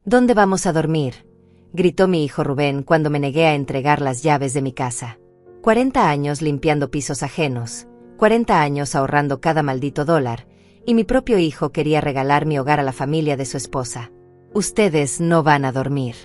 ¿Dónde vamos a dormir?, gritó mi hijo Rubén cuando me negué a entregar las llaves de mi casa. 40 años limpiando pisos ajenos, 40 años ahorrando cada maldito dólar, y mi propio hijo quería regalar mi hogar a la familia de su esposa. Ustedes no van a dormir.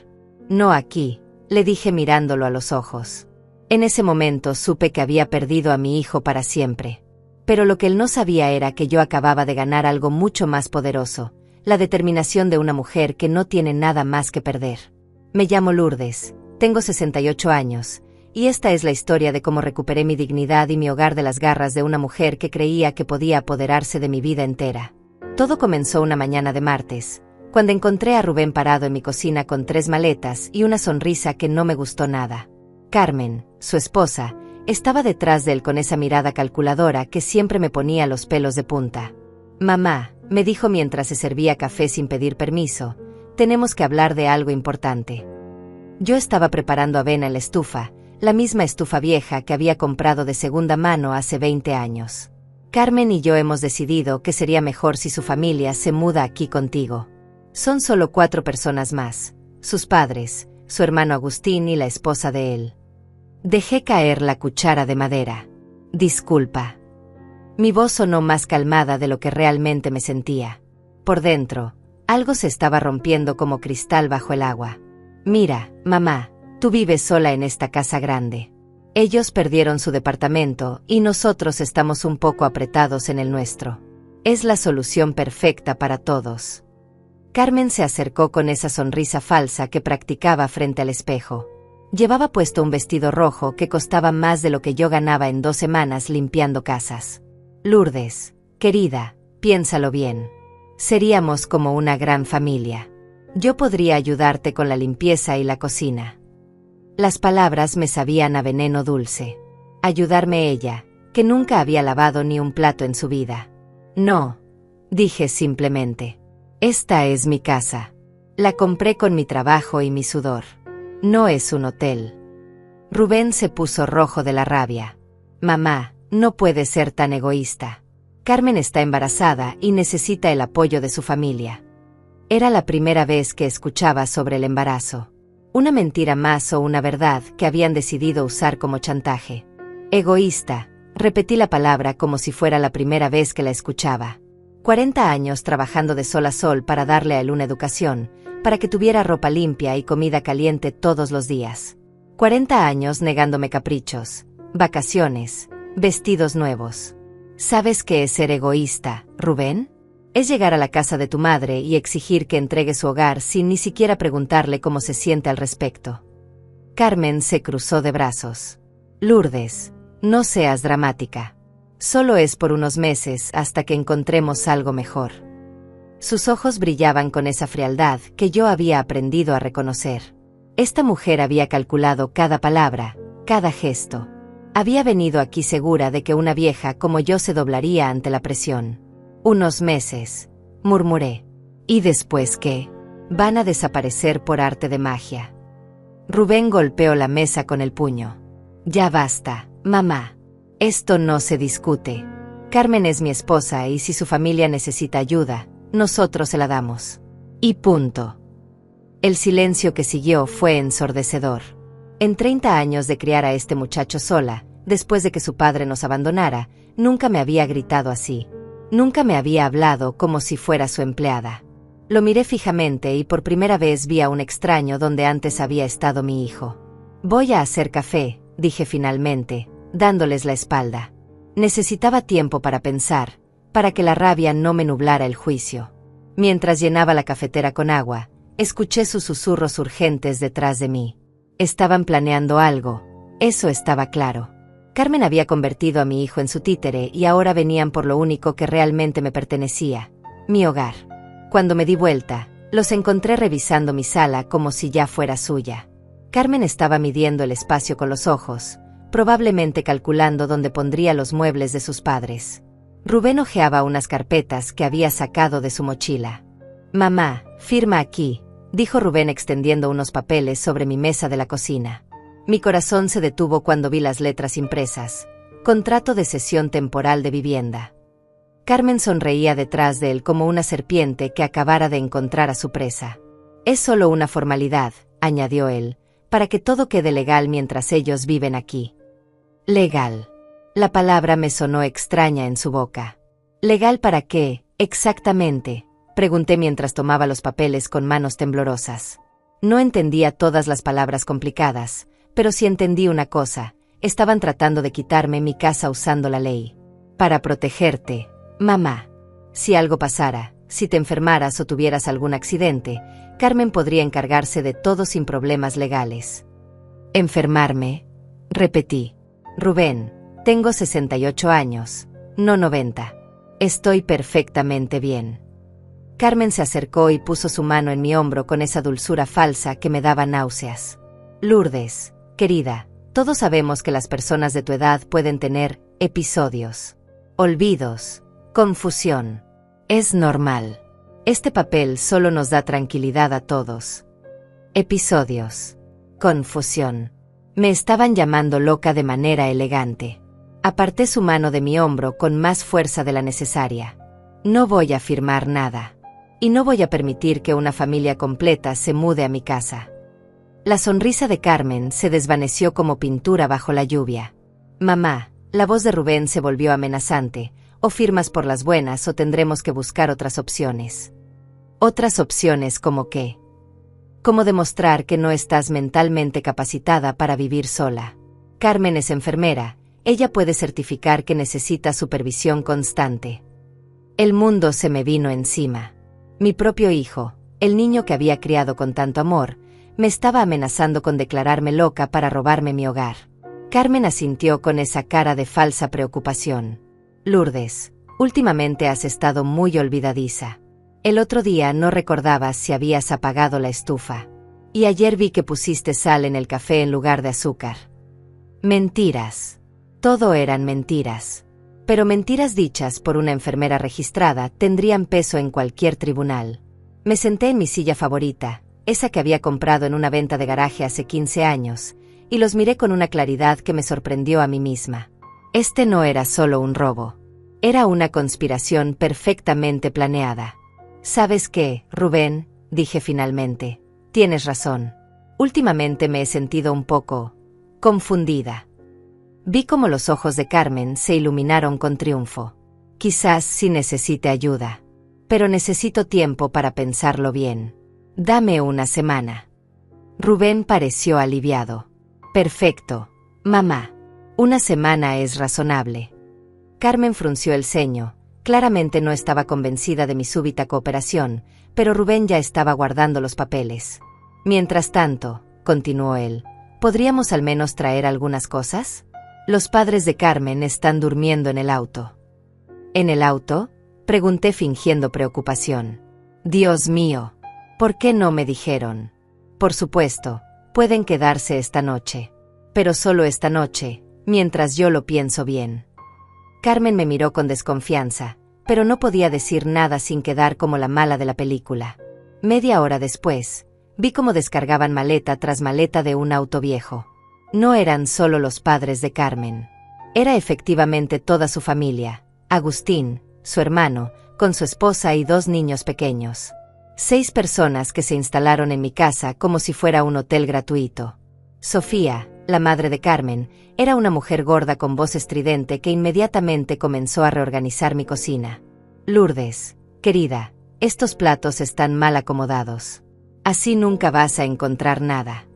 No aquí, le dije mirándolo a los ojos. En ese momento supe que había perdido a mi hijo para siempre. Pero lo que él no sabía era que yo acababa de ganar algo mucho más poderoso, la determinación de una mujer que no tiene nada más que perder. Me llamo Lourdes, tengo 68 años, y esta es la historia de cómo recuperé mi dignidad y mi hogar de las garras de una mujer que creía que podía apoderarse de mi vida entera. Todo comenzó una mañana de martes, cuando encontré a Rubén parado en mi cocina con 3 maletas y una sonrisa que no me gustó nada. Carmen, su esposa, estaba detrás de él con esa mirada calculadora que siempre me ponía los pelos de punta. «Mamá», me dijo mientras se servía café sin pedir permiso, «tenemos que hablar de algo importante». Yo estaba preparando avena en la estufa, la misma estufa vieja que había comprado de segunda mano hace 20 años. «Carmen y yo hemos decidido que sería mejor si su familia se muda aquí contigo. Son solo 4 personas más, sus padres, su hermano Agustín y la esposa de él». Dejé caer la cuchara de madera. «Disculpa». Mi voz sonó más calmada de lo que realmente me sentía. Por dentro, algo se estaba rompiendo como cristal bajo el agua. «Mira, mamá, tú vives sola en esta casa grande. Ellos perdieron su departamento y nosotros estamos un poco apretados en el nuestro. Es la solución perfecta para todos». Carmen se acercó con esa sonrisa falsa que practicaba frente al espejo. Llevaba puesto un vestido rojo que costaba más de lo que yo ganaba en 2 semanas limpiando casas. «Lourdes, querida, piénsalo bien. Seríamos como una gran familia. Yo podría ayudarte con la limpieza y la cocina». Las palabras me sabían a veneno dulce. Ayudarme ella, que nunca había lavado ni un plato en su vida. «No», dije simplemente. «Esta es mi casa. La compré con mi trabajo y mi sudor. No es un hotel». Rubén se puso rojo de la rabia. «Mamá, no puedes ser tan egoísta. Carmen está embarazada y necesita el apoyo de su familia». Era la primera vez que escuchaba sobre el embarazo. Una mentira más o una verdad que habían decidido usar como chantaje. «Egoísta», repetí la palabra como si fuera la primera vez que la escuchaba. 40 años trabajando de sol a sol para darle a él una educación, para que tuviera ropa limpia y comida caliente todos los días. 40 años negándome caprichos, vacaciones, vestidos nuevos. ¿Sabes qué es ser egoísta, Rubén? Es llegar a la casa de tu madre y exigir que entregue su hogar sin ni siquiera preguntarle cómo se siente al respecto. Carmen se cruzó de brazos. «Lourdes, no seas dramática. Solo es por unos meses hasta que encontremos algo mejor». Sus ojos brillaban con esa frialdad que yo había aprendido a reconocer. Esta mujer había calculado cada palabra, cada gesto. Había venido aquí segura de que una vieja como yo se doblaría ante la presión. «Unos meses», murmuré. «¿Y después qué? Van a desaparecer por arte de magia». Rubén golpeó la mesa con el puño. «Ya basta, mamá. Esto no se discute. Carmen es mi esposa y si su familia necesita ayuda, nosotros se la damos. Y punto». El silencio que siguió fue ensordecedor. En 30 años de criar a este muchacho sola, después de que su padre nos abandonara, nunca me había gritado así. Nunca me había hablado como si fuera su empleada. Lo miré fijamente y por primera vez vi a un extraño donde antes había estado mi hijo. «Voy a hacer café», dije finalmente, dándoles la espalda. Necesitaba tiempo para pensar, para que la rabia no me nublara el juicio. Mientras llenaba la cafetera con agua, escuché sus susurros urgentes detrás de mí. Estaban planeando algo, eso estaba claro. Carmen había convertido a mi hijo en su títere y ahora venían por lo único que realmente me pertenecía, mi hogar. Cuando me di vuelta, los encontré revisando mi sala como si ya fuera suya. Carmen estaba midiendo el espacio con los ojos, probablemente calculando dónde pondría los muebles de sus padres. Rubén hojeaba unas carpetas que había sacado de su mochila. «Mamá, firma aquí», dijo Rubén extendiendo unos papeles sobre mi mesa de la cocina. Mi corazón se detuvo cuando vi las letras impresas. Contrato de cesión temporal de vivienda. Carmen sonreía detrás de él como una serpiente que acabara de encontrar a su presa. Es solo una formalidad, añadió él, para que todo quede legal mientras ellos viven aquí. Legal. La palabra me sonó extraña en su boca. ¿Legal para qué, exactamente?, pregunté mientras tomaba los papeles con manos temblorosas. No entendía todas las palabras complicadas, pero sí entendí una cosa: estaban tratando de quitarme mi casa usando la ley. Para protegerte, mamá. Si algo pasara, si te enfermaras o tuvieras algún accidente, Carmen podría encargarse de todo sin problemas legales. ¿Enfermarme?, repetí. Rubén, tengo 68 años, no 90. Estoy perfectamente bien. Carmen se acercó y puso su mano en mi hombro con esa dulzura falsa que me daba náuseas. Lourdes, querida, todos sabemos que las personas de tu edad pueden tener episodios, olvidos, confusión. Es normal. Este papel solo nos da tranquilidad a todos. Episodios. Confusión. Me estaban llamando loca de manera elegante. Aparté su mano de mi hombro con más fuerza de la necesaria. No voy a firmar nada. Y no voy a permitir que una familia completa se mude a mi casa. La sonrisa de Carmen se desvaneció como pintura bajo la lluvia. Mamá, la voz de Rubén se volvió amenazante. O firmas por las buenas o tendremos que buscar otras opciones. ¿Otras opciones como qué? Como demostrar que no estás mentalmente capacitada para vivir sola. Carmen es enfermera, ella puede certificar que necesita supervisión constante. El mundo se me vino encima. Mi propio hijo, el niño que había criado con tanto amor, me estaba amenazando con declararme loca para robarme mi hogar. Carmen asintió con esa cara de falsa preocupación. Lourdes, últimamente has estado muy olvidadiza. El otro día no recordabas si habías apagado la estufa. Y ayer vi que pusiste sal en el café en lugar de azúcar. Mentiras. Todo eran mentiras. Pero mentiras dichas por una enfermera registrada tendrían peso en cualquier tribunal. Me senté en mi silla favorita, esa que había comprado en una venta de garaje hace 15 años, y los miré con una claridad que me sorprendió a mí misma. Este no era solo un robo. Era una conspiración perfectamente planeada. ¿Sabes qué, Rubén?, dije finalmente. Tienes razón. Últimamente me he sentido un poco confundida. Vi cómo los ojos de Carmen se iluminaron con triunfo. Quizás sí necesite ayuda. Pero necesito tiempo para pensarlo bien. Dame una semana. Rubén pareció aliviado. Perfecto, mamá. Una semana es razonable. Carmen frunció el ceño. Claramente no estaba convencida de mi súbita cooperación, pero Rubén ya estaba guardando los papeles. Mientras tanto, continuó él, ¿podríamos al menos traer algunas cosas? Los padres de Carmen están durmiendo en el auto. ¿En el auto?, pregunté fingiendo preocupación. Dios mío, ¿por qué no me dijeron? Por supuesto, pueden quedarse esta noche. Pero solo esta noche, mientras yo lo pienso bien. Carmen me miró con desconfianza, pero no podía decir nada sin quedar como la mala de la película. Media hora después, vi cómo descargaban maleta tras maleta de un auto viejo. No eran solo los padres de Carmen. Era efectivamente toda su familia, Agustín, su hermano, con su esposa y 2 niños pequeños. 6 personas que se instalaron en mi casa como si fuera un hotel gratuito. Sofía, la madre de Carmen, era una mujer gorda con voz estridente que inmediatamente comenzó a reorganizar mi cocina. Lourdes, querida, estos platos están mal acomodados. Así nunca vas a encontrar nada.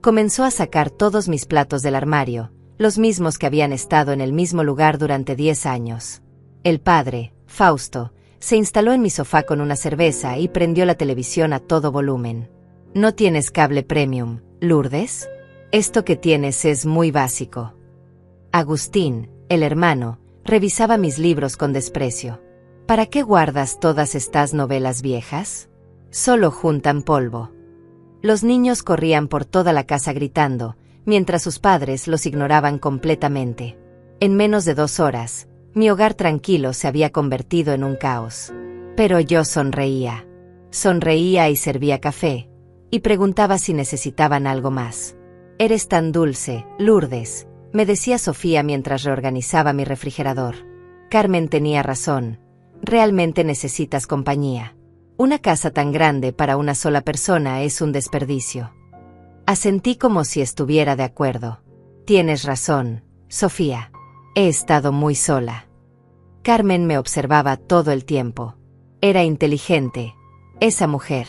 Comenzó a sacar todos mis platos del armario, los mismos que habían estado en el mismo lugar durante 10 años. El padre, Fausto, se instaló en mi sofá con una cerveza y prendió la televisión a todo volumen. ¿No tienes cable premium, Lourdes? Esto que tienes es muy básico. Agustín, el hermano, revisaba mis libros con desprecio. ¿Para qué guardas todas estas novelas viejas? Solo juntan polvo. Los niños corrían por toda la casa gritando, mientras sus padres los ignoraban completamente. En menos de 2 horas, mi hogar tranquilo se había convertido en un caos. Pero yo sonreía. Sonreía y servía café, y preguntaba si necesitaban algo más. Eres tan dulce, Lourdes, me decía Sofía mientras reorganizaba mi refrigerador. Carmen tenía razón. Realmente necesitas compañía. Una casa tan grande para una sola persona es un desperdicio. Asentí como si estuviera de acuerdo. Tienes razón, Sofía. He estado muy sola. Carmen me observaba todo el tiempo. Era inteligente. Esa mujer.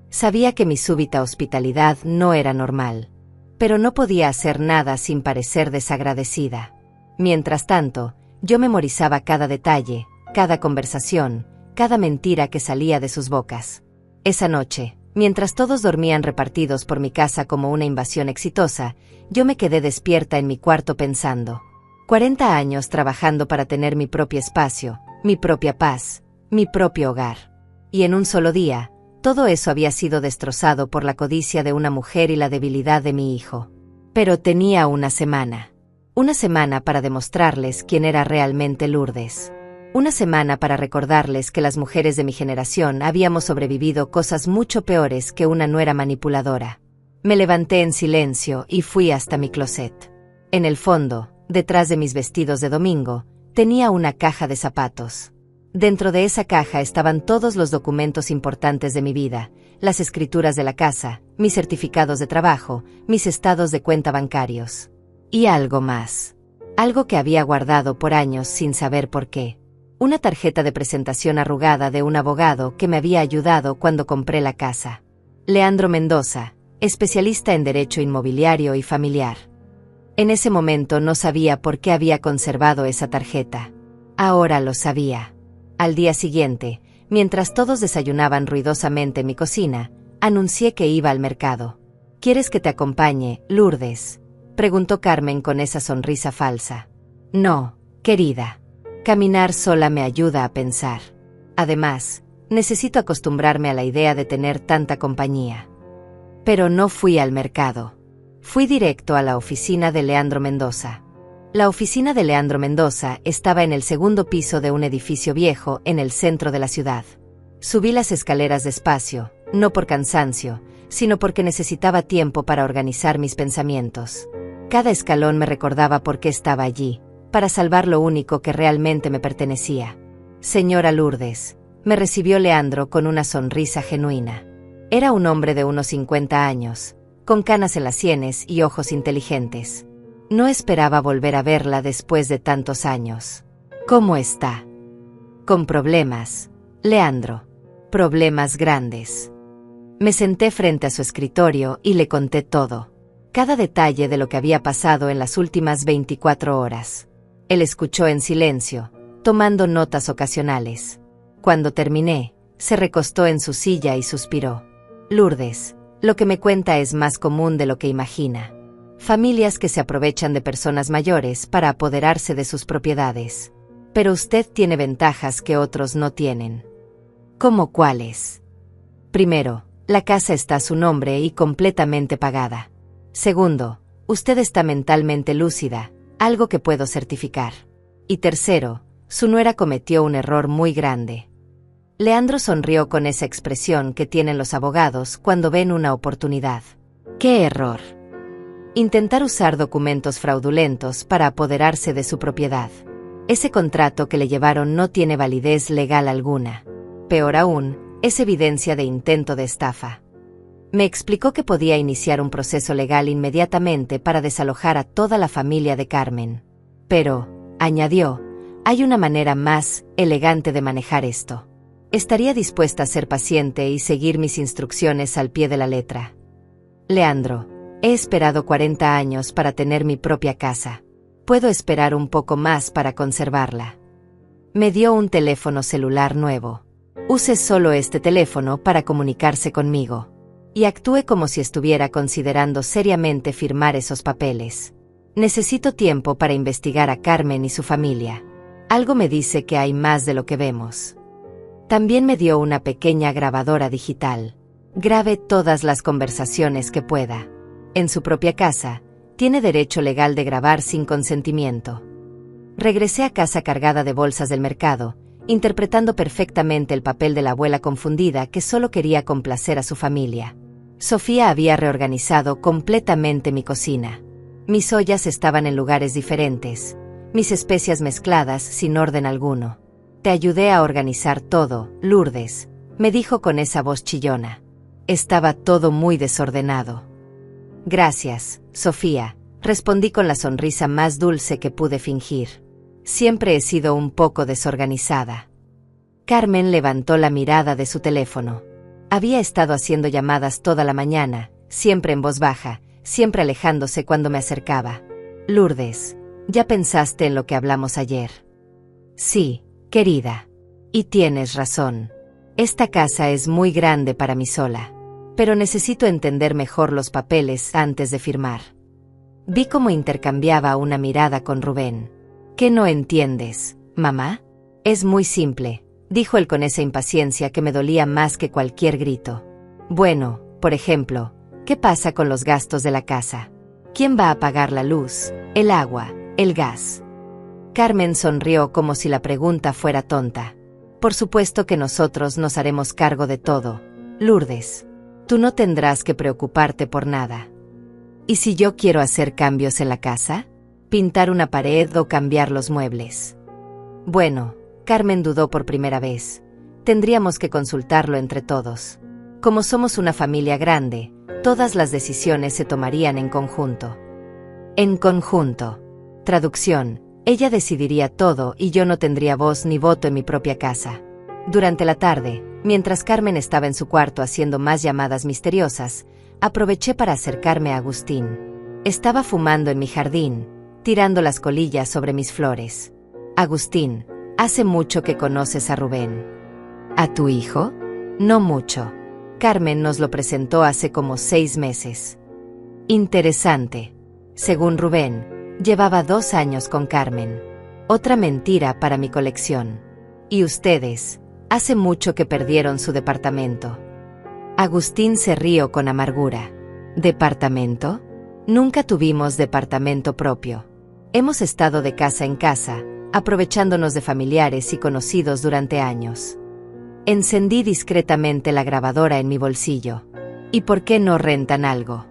Sabía que mi súbita hospitalidad no era normal. Pero no podía hacer nada sin parecer desagradecida. Mientras tanto, yo memorizaba cada detalle, cada conversación, cada mentira que salía de sus bocas. Esa noche, mientras todos dormían repartidos por mi casa como una invasión exitosa, yo me quedé despierta en mi cuarto pensando. 40 años trabajando para tener mi propio espacio, mi propia paz, mi propio hogar. Y en un solo día, todo eso había sido destrozado por la codicia de una mujer y la debilidad de mi hijo. Pero tenía una semana. Una semana para demostrarles quién era realmente Lourdes. Una semana para recordarles que las mujeres de mi generación habíamos sobrevivido cosas mucho peores que una nuera manipuladora. Me levanté en silencio y fui hasta mi closet. En el fondo, detrás de mis vestidos de domingo, tenía una caja de zapatos. Dentro de esa caja estaban todos los documentos importantes de mi vida, las escrituras de la casa, mis certificados de trabajo, mis estados de cuenta bancarios. Y algo más. Algo que había guardado por años sin saber por qué. Una tarjeta de presentación arrugada de un abogado que me había ayudado cuando compré la casa. Leandro Mendoza, especialista en derecho inmobiliario y familiar. En ese momento no sabía por qué había conservado esa tarjeta. Ahora lo sabía. Al día siguiente, mientras todos desayunaban ruidosamente en mi cocina, anuncié que iba al mercado. ¿Quieres que te acompañe, Lourdes?, preguntó Carmen con esa sonrisa falsa. No, querida. Caminar sola me ayuda a pensar. Además, necesito acostumbrarme a la idea de tener tanta compañía. Pero no fui al mercado. Fui directo a la oficina de Leandro Mendoza. La oficina de Leandro Mendoza estaba en el segundo piso de un edificio viejo en el centro de la ciudad. Subí las escaleras despacio, no por cansancio, sino porque necesitaba tiempo para organizar mis pensamientos. Cada escalón me recordaba por qué estaba allí, para salvar lo único que realmente me pertenecía. Señora Lourdes, me recibió Leandro con una sonrisa genuina. Era un hombre de unos 50 años, con canas en las sienes y ojos inteligentes. No esperaba volver a verla después de tantos años. ¿Cómo está? Con problemas, Leandro. Problemas grandes. Me senté frente a su escritorio y le conté todo. Cada detalle de lo que había pasado en las últimas 24 horas. Él escuchó en silencio, tomando notas ocasionales. Cuando terminé, se recostó en su silla y suspiró. Lourdes, lo que me cuenta es más común de lo que imagina. Familias que se aprovechan de personas mayores para apoderarse de sus propiedades. Pero usted tiene ventajas que otros no tienen. ¿Cómo cuáles? Primero, la casa está a su nombre y completamente pagada. Segundo, usted está mentalmente lúcida, algo que puedo certificar. Y tercero, su nuera cometió un error muy grande. Leandro sonrió con esa expresión que tienen los abogados cuando ven una oportunidad. ¿Qué error? Intentar usar documentos fraudulentos para apoderarse de su propiedad. Ese contrato que le llevaron no tiene validez legal alguna. Peor aún, es evidencia de intento de estafa. Me explicó que podía iniciar un proceso legal inmediatamente para desalojar a toda la familia de Carmen. Pero, añadió, hay una manera más elegante de manejar esto. Estaría dispuesta a ser paciente y seguir mis instrucciones al pie de la letra. Leandro, he esperado 40 años para tener mi propia casa. Puedo esperar un poco más para conservarla. Me dio un teléfono celular nuevo. Use solo este teléfono para comunicarse conmigo. Y actúe como si estuviera considerando seriamente firmar esos papeles. Necesito tiempo para investigar a Carmen y su familia. Algo me dice que hay más de lo que vemos. También me dio una pequeña grabadora digital. Grabe todas las conversaciones que pueda. En su propia casa, tiene derecho legal de grabar sin consentimiento. Regresé a casa cargada de bolsas del mercado, interpretando perfectamente el papel de la abuela confundida que solo quería complacer a su familia. Sofía había reorganizado completamente mi cocina. Mis ollas estaban en lugares diferentes, mis especias mezcladas sin orden alguno. Te ayudé a organizar todo, Lourdes, me dijo con esa voz chillona. Estaba todo muy desordenado. Gracias, Sofía, respondí con la sonrisa más dulce que pude fingir. Siempre he sido un poco desorganizada. Carmen levantó la mirada de su teléfono. Había estado haciendo llamadas toda la mañana, siempre en voz baja, siempre alejándose cuando me acercaba. Lourdes, ¿ya pensaste en lo que hablamos ayer? Sí, querida. Y tienes razón. Esta casa es muy grande para mí sola. Pero necesito entender mejor los papeles antes de firmar. Vi cómo intercambiaba una mirada con Rubén. ¿Qué no entiendes, mamá? Es muy simple, dijo él con esa impaciencia que me dolía más que cualquier grito. Bueno, por ejemplo, ¿qué pasa con los gastos de la casa? ¿Quién va a pagar la luz, el agua, el gas? Carmen sonrió como si la pregunta fuera tonta. Por supuesto que nosotros nos haremos cargo de todo, Lourdes. Tú no tendrás que preocuparte por nada. ¿Y si yo quiero hacer cambios en la casa? ¿Pintar una pared o cambiar los muebles? Bueno, Carmen dudó por primera vez. Tendríamos que consultarlo entre todos. Como somos una familia grande, todas las decisiones se tomarían en conjunto. En conjunto. Traducción, ella decidiría todo y yo no tendría voz ni voto en mi propia casa. Durante la tarde, mientras Carmen estaba en su cuarto haciendo más llamadas misteriosas, aproveché para acercarme a Agustín. Estaba fumando en mi jardín, tirando las colillas sobre mis flores. Agustín, hace mucho que conoces a Rubén. ¿A tu hijo? No mucho. Carmen nos lo presentó hace como 6 meses. Interesante. Según Rubén, llevaba 2 años con Carmen. Otra mentira para mi colección. ¿Y ustedes? Hace mucho que perdieron su departamento. Agustín se rió con amargura. ¿Departamento? Nunca tuvimos departamento propio. Hemos estado de casa en casa, aprovechándonos de familiares y conocidos durante años. Encendí discretamente la grabadora en mi bolsillo. ¿Y por qué no rentan algo?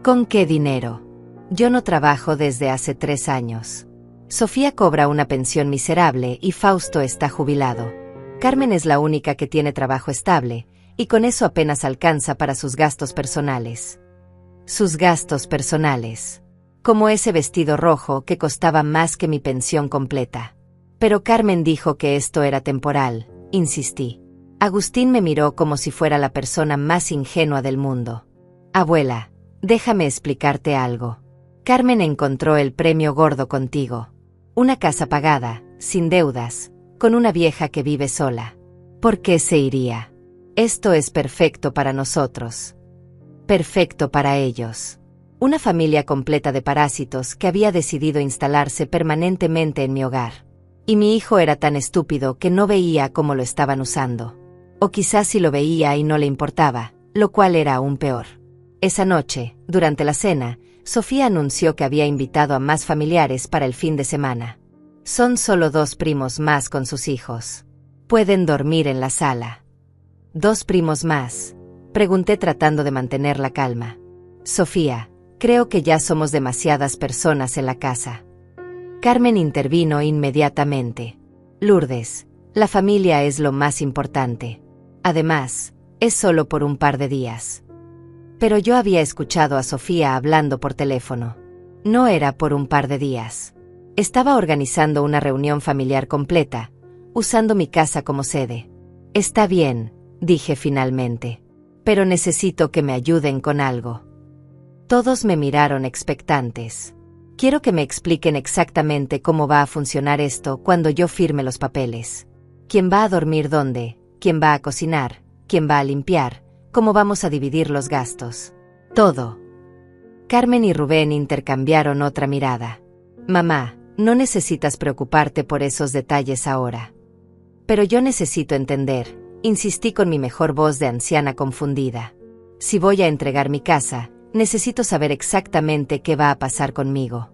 ¿Con qué dinero? Yo no trabajo desde hace 3 años. Sofía cobra una pensión miserable y Fausto está jubilado. Carmen es la única que tiene trabajo estable, y con eso apenas alcanza para sus gastos personales. Sus gastos personales. Como ese vestido rojo que costaba más que mi pensión completa. Pero Carmen dijo que esto era temporal, insistí. Agustín me miró como si fuera la persona más ingenua del mundo. Abuela, déjame explicarte algo. Carmen encontró el premio gordo contigo. Una casa pagada, sin deudas, con una vieja que vive sola. ¿Por qué se iría? Esto es perfecto para nosotros. Perfecto para ellos. Una familia completa de parásitos que había decidido instalarse permanentemente en mi hogar. Y mi hijo era tan estúpido que no veía cómo lo estaban usando. O quizás sí lo veía y no le importaba, lo cual era aún peor. Esa noche, durante la cena, Sofía anunció que había invitado a más familiares para el fin de semana. Son solo 2 primos más con sus hijos. Pueden dormir en la sala. ¿2 primos más? Pregunté tratando de mantener la calma. Sofía, creo que ya somos demasiadas personas en la casa. Carmen intervino inmediatamente. Lourdes, la familia es lo más importante. Además, es solo por un par de días. Pero yo había escuchado a Sofía hablando por teléfono. No era por un par de días. Estaba organizando una reunión familiar completa, usando mi casa como sede. Está bien, dije finalmente. Pero necesito que me ayuden con algo. Todos me miraron expectantes. Quiero que me expliquen exactamente cómo va a funcionar esto cuando yo firme los papeles. ¿Quién va a dormir dónde? ¿Quién va a cocinar? ¿Quién va a limpiar? ¿Cómo vamos a dividir los gastos? Todo. Carmen y Rubén intercambiaron otra mirada. Mamá, no necesitas preocuparte por esos detalles ahora. Pero yo necesito entender, insistí con mi mejor voz de anciana confundida. Si voy a entregar mi casa, necesito saber exactamente qué va a pasar conmigo.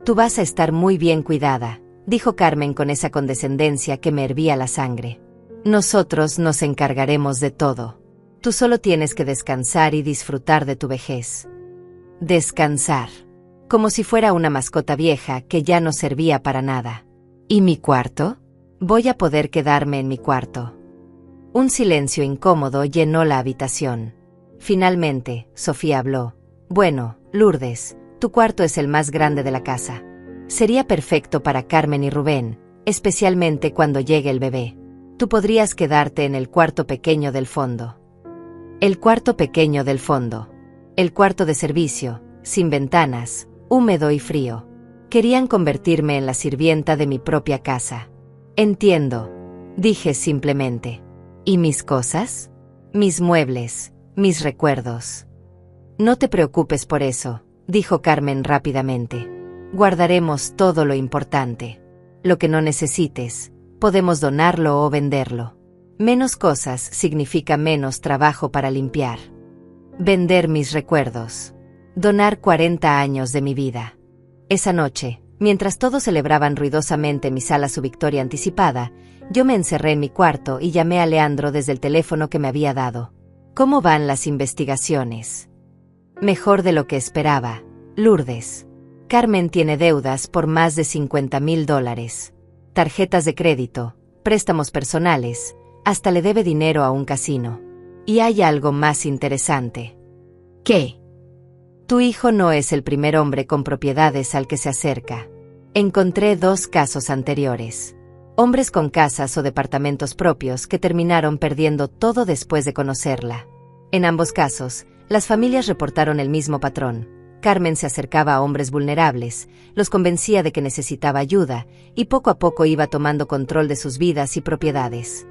Tú vas a estar muy bien cuidada, dijo Carmen con esa condescendencia que me hervía la sangre. Nosotros nos encargaremos de todo. Tú solo tienes que descansar y disfrutar de tu vejez. Descansar. Como si fuera una mascota vieja que ya no servía para nada. ¿Y mi cuarto? Voy a poder quedarme en mi cuarto. Un silencio incómodo llenó la habitación. Finalmente, Sofía habló. Bueno, Lourdes, tu cuarto es el más grande de la casa. Sería perfecto para Carmen y Rubén, especialmente cuando llegue el bebé. Tú podrías quedarte en el cuarto pequeño del fondo. El cuarto pequeño del fondo. El cuarto de servicio, sin ventanas, húmedo y frío. Querían convertirme en la sirvienta de mi propia casa. Entiendo, dije simplemente. ¿Y mis cosas? Mis muebles, mis recuerdos. No te preocupes por eso, dijo Carmen rápidamente. Guardaremos todo lo importante. Lo que no necesites, podemos donarlo o venderlo. Menos cosas significa menos trabajo para limpiar. Vender mis recuerdos. Donar 40 años de mi vida. Esa noche, mientras todos celebraban ruidosamente mi sala su victoria anticipada, yo me encerré en mi cuarto y llamé a Leandro desde el teléfono que me había dado. ¿Cómo van las investigaciones? Mejor de lo que esperaba, Lourdes. Carmen tiene deudas por más de $50,000. Tarjetas de crédito, préstamos personales, hasta le debe dinero a un casino. Y hay algo más interesante. ¿Qué? Tu hijo no es el primer hombre con propiedades al que se acerca. Encontré 2 casos anteriores. Hombres con casas o departamentos propios que terminaron perdiendo todo después de conocerla. En ambos casos, las familias reportaron el mismo patrón. Carmen se acercaba a hombres vulnerables, los convencía de que necesitaba ayuda, y poco a poco iba tomando control de sus vidas y propiedades.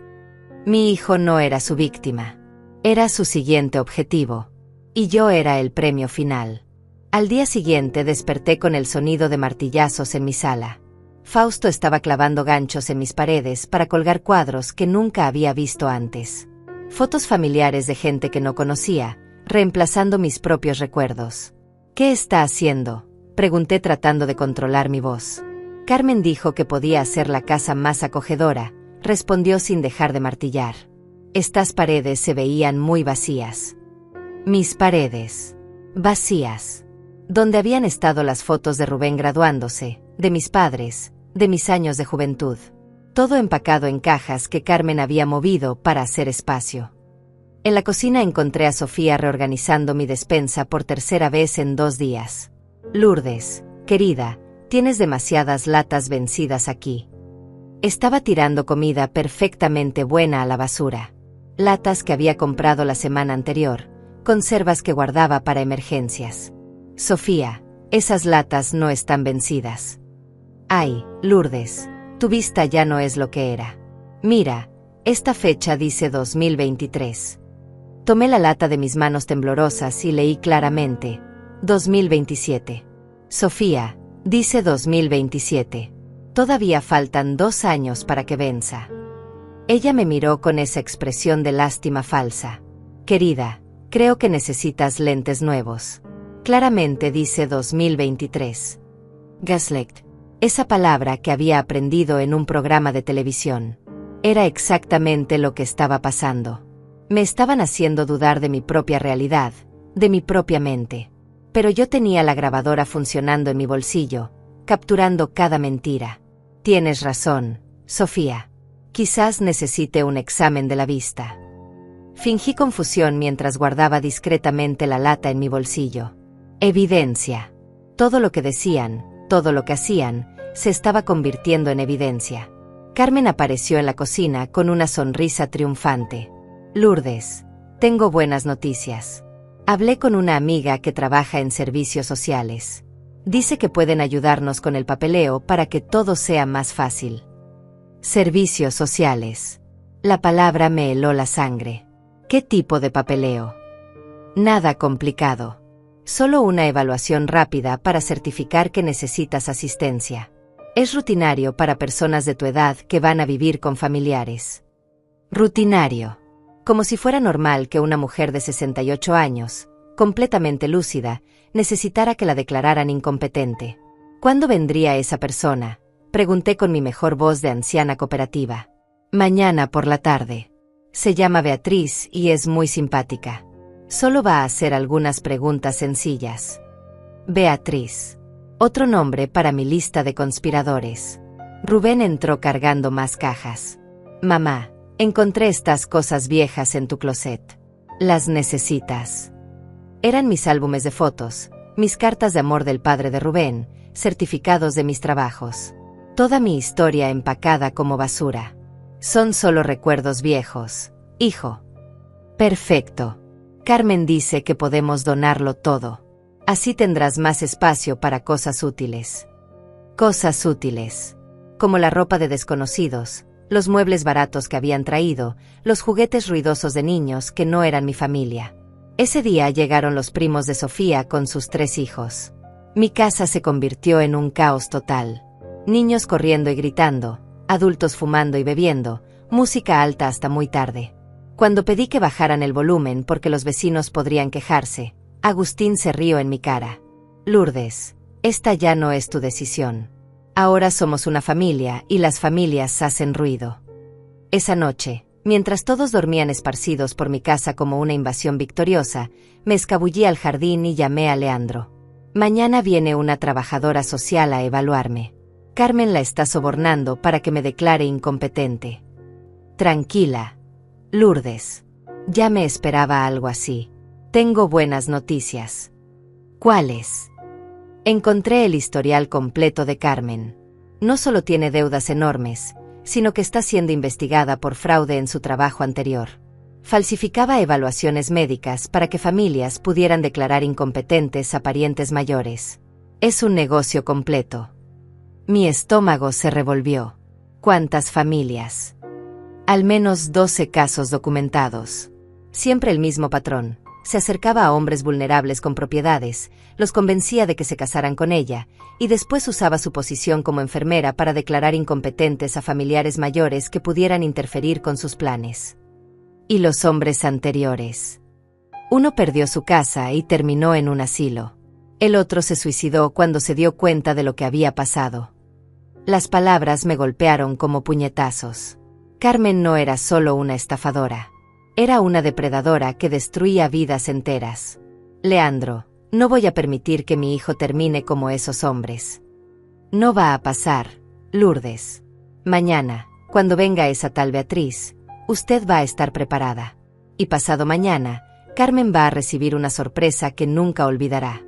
Mi hijo no era su víctima. Era su siguiente objetivo. Y yo era el premio final. Al día siguiente desperté con el sonido de martillazos en mi sala. Fausto estaba clavando ganchos en mis paredes para colgar cuadros que nunca había visto antes. Fotos familiares de gente que no conocía, reemplazando mis propios recuerdos. ¿Qué está haciendo?, pregunté tratando de controlar mi voz. Carmen dijo que podía hacer la casa más acogedora, respondió sin dejar de martillar. Estas paredes se veían muy vacías. Mis paredes. Vacías. Donde habían estado las fotos de Rubén graduándose, de mis padres, de mis años de juventud. Todo empacado en cajas que Carmen había movido para hacer espacio. En la cocina encontré a Sofía reorganizando mi despensa por tercera vez en 2 días. Lourdes, querida, tienes demasiadas latas vencidas aquí. Estaba tirando comida perfectamente buena a la basura. Latas que había comprado la semana anterior, conservas que guardaba para emergencias. Sofía, esas latas no están vencidas. Ay, Lourdes, tu vista ya no es lo que era. Mira, esta fecha dice 2023. Tomé la lata de mis manos temblorosas y leí claramente, 2027. Sofía, dice 2027. Todavía faltan 2 años para que venza. Ella me miró con esa expresión de lástima falsa. Querida, creo que necesitas lentes nuevos. Claramente dice 2023. Gaslight. Esa palabra que había aprendido en un programa de televisión. Era exactamente lo que estaba pasando. Me estaban haciendo dudar de mi propia realidad, de mi propia mente. Pero yo tenía la grabadora funcionando en mi bolsillo, capturando cada mentira. Tienes razón, Sofía. Quizás necesite un examen de la vista. Fingí confusión mientras guardaba discretamente la lata en mi bolsillo. Evidencia. Todo lo que decían, todo lo que hacían, se estaba convirtiendo en evidencia. Carmen apareció en la cocina con una sonrisa triunfante. Lourdes, tengo buenas noticias. Hablé con una amiga que trabaja en servicios sociales. Dice que pueden ayudarnos con el papeleo para que todo sea más fácil. Servicios sociales. La palabra me heló la sangre. ¿Qué tipo de papeleo? Nada complicado. Solo una evaluación rápida para certificar que necesitas asistencia. Es rutinario para personas de tu edad que van a vivir con familiares. Rutinario. Como si fuera normal que una mujer de 68 años, completamente lúcida, necesitara que la declararan incompetente. ¿Cuándo vendría esa persona?, pregunté con mi mejor voz de anciana cooperativa. Mañana por la tarde. Se llama Beatriz y es muy simpática. Solo va a hacer algunas preguntas sencillas. Beatriz. Otro nombre para mi lista de conspiradores. Rubén entró cargando más cajas. Mamá, Encontré estas cosas viejas en tu closet. Las necesitas. Eran mis álbumes de fotos, mis cartas de amor del padre de Rubén, certificados de mis trabajos. Toda mi historia empacada como basura. Son solo recuerdos viejos, hijo. Perfecto. Carmen dice que podemos donarlo todo. Así tendrás más espacio para cosas útiles. Cosas útiles. Como la ropa de desconocidos, los muebles baratos que habían traído, los juguetes ruidosos de niños que no eran mi familia. Ese día llegaron los primos de Sofía con sus 3 hijos. Mi casa se convirtió en un caos total. Niños corriendo y gritando, adultos fumando y bebiendo, música alta hasta muy tarde. Cuando pedí que bajaran el volumen porque los vecinos podrían quejarse, Agustín se rió en mi cara. Lourdes, esta ya no es tu decisión. Ahora somos una familia y las familias hacen ruido. Esa noche, mientras todos dormían esparcidos por mi casa como una invasión victoriosa, me escabullí al jardín y llamé a Leandro. Mañana viene una trabajadora social a evaluarme. Carmen la está sobornando para que me declare incompetente. Tranquila, Lourdes. Ya me esperaba algo así. Tengo buenas noticias. ¿Cuáles? Encontré el historial completo de Carmen. No solo tiene deudas enormes, sino que está siendo investigada por fraude en su trabajo anterior. Falsificaba evaluaciones médicas para que familias pudieran declarar incompetentes a parientes mayores. Es un negocio completo. Mi estómago se revolvió. ¿Cuántas familias? Al menos 12 casos documentados. Siempre el mismo patrón. Se acercaba a hombres vulnerables con propiedades, los convencía de que se casaran con ella, y después usaba su posición como enfermera para declarar incompetentes a familiares mayores que pudieran interferir con sus planes. Y los hombres anteriores. Uno perdió su casa y terminó en un asilo. El otro se suicidó cuando se dio cuenta de lo que había pasado. Las palabras me golpearon como puñetazos. Carmen no era solo una estafadora. Era una depredadora que destruía vidas enteras. Leandro, no voy a permitir que mi hijo termine como esos hombres. No va a pasar, Lourdes. Mañana, cuando venga esa tal Beatriz, usted va a estar preparada. Y pasado mañana, Carmen va a recibir una sorpresa que nunca olvidará.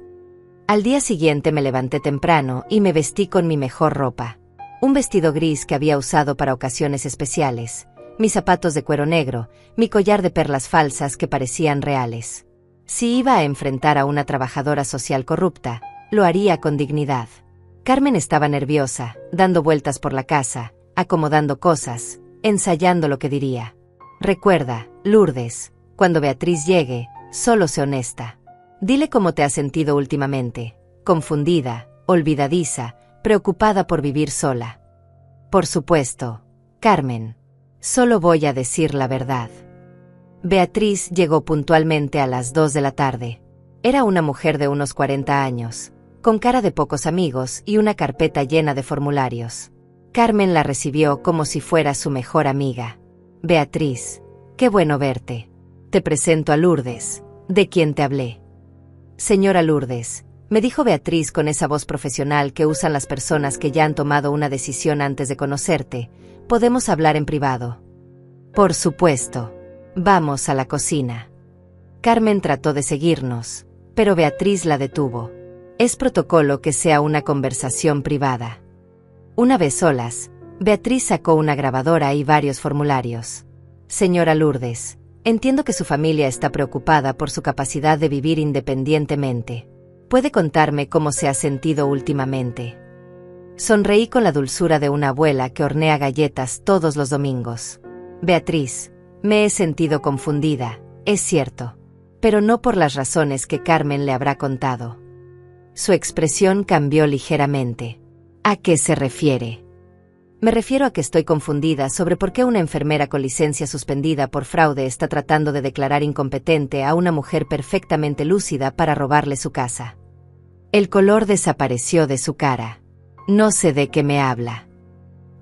Al día siguiente me levanté temprano y me vestí con mi mejor ropa. Un vestido gris que había usado para ocasiones especiales, mis zapatos de cuero negro, mi collar de perlas falsas que parecían reales. Si iba a enfrentar a una trabajadora social corrupta, lo haría con dignidad. Carmen estaba nerviosa, dando vueltas por la casa, acomodando cosas, ensayando lo que diría. Recuerda, Lourdes, cuando Beatriz llegue, solo sé honesta. Dile cómo te has sentido últimamente, confundida, olvidadiza, preocupada por vivir sola. Por supuesto, Carmen. Solo voy a decir la verdad. Beatriz llegó puntualmente a las 2 de la tarde. Era una mujer de unos 40 años, con cara de pocos amigos y una carpeta llena de formularios. Carmen la recibió como si fuera su mejor amiga. Beatriz, qué bueno verte. Te presento a Lourdes, de quien te hablé. Señora Lourdes, me dijo Beatriz con esa voz profesional que usan las personas que ya han tomado una decisión antes de conocerte. ¿Podemos hablar en privado? Por supuesto. Vamos a la cocina. Carmen trató de seguirnos, pero Beatriz la detuvo. Es protocolo que sea una conversación privada. Una vez solas, Beatriz sacó una grabadora y varios formularios. Señora Lourdes, entiendo que su familia está preocupada por su capacidad de vivir independientemente. ¿Puede contarme cómo se ha sentido últimamente? Sonreí con la dulzura de una abuela que hornea galletas todos los domingos. Beatriz, me he sentido confundida, es cierto, pero no por las razones que Carmen le habrá contado. Su expresión cambió ligeramente. ¿A qué se refiere? Me refiero a que estoy confundida sobre por qué una enfermera con licencia suspendida por fraude está tratando de declarar incompetente a una mujer perfectamente lúcida para robarle su casa. El color desapareció de su cara. No sé de qué me habla.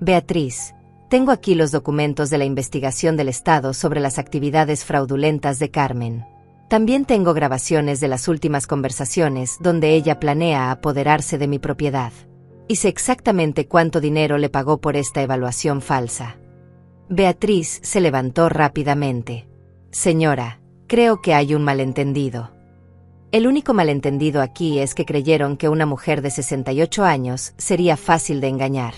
Beatriz, tengo aquí los documentos de la investigación del Estado sobre las actividades fraudulentas de Carmen. También tengo grabaciones de las últimas conversaciones donde ella planea apoderarse de mi propiedad. Y sé exactamente cuánto dinero le pagó por esta evaluación falsa. Beatriz se levantó rápidamente. Señora, creo que hay un malentendido. El único malentendido aquí es que creyeron que una mujer de 68 años sería fácil de engañar.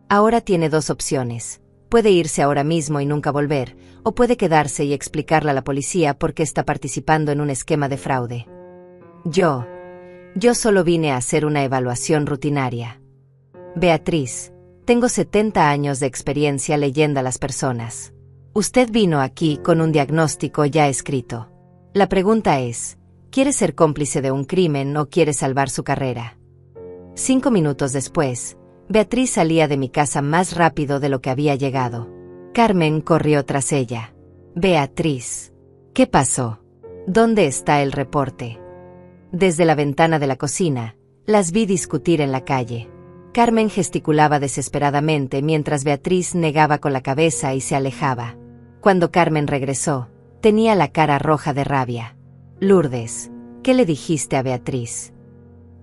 Ahora tiene dos opciones. Puede irse ahora mismo y nunca volver, o puede quedarse y explicarle a la policía por qué está participando en un esquema de fraude. Yo solo vine a hacer una evaluación rutinaria. Beatriz, tengo 70 años de experiencia leyendo a las personas. Usted vino aquí con un diagnóstico ya escrito. La pregunta es, ¿quiere ser cómplice de un crimen o quiere salvar su carrera? 5 minutos después, Beatriz salía de mi casa más rápido de lo que había llegado. Carmen corrió tras ella. Beatriz, ¿qué pasó? ¿Dónde está el reporte? Desde la ventana de la cocina, las vi discutir en la calle. Carmen gesticulaba desesperadamente mientras Beatriz negaba con la cabeza y se alejaba. Cuando Carmen regresó, tenía la cara roja de rabia. Lourdes, ¿qué le dijiste a Beatriz?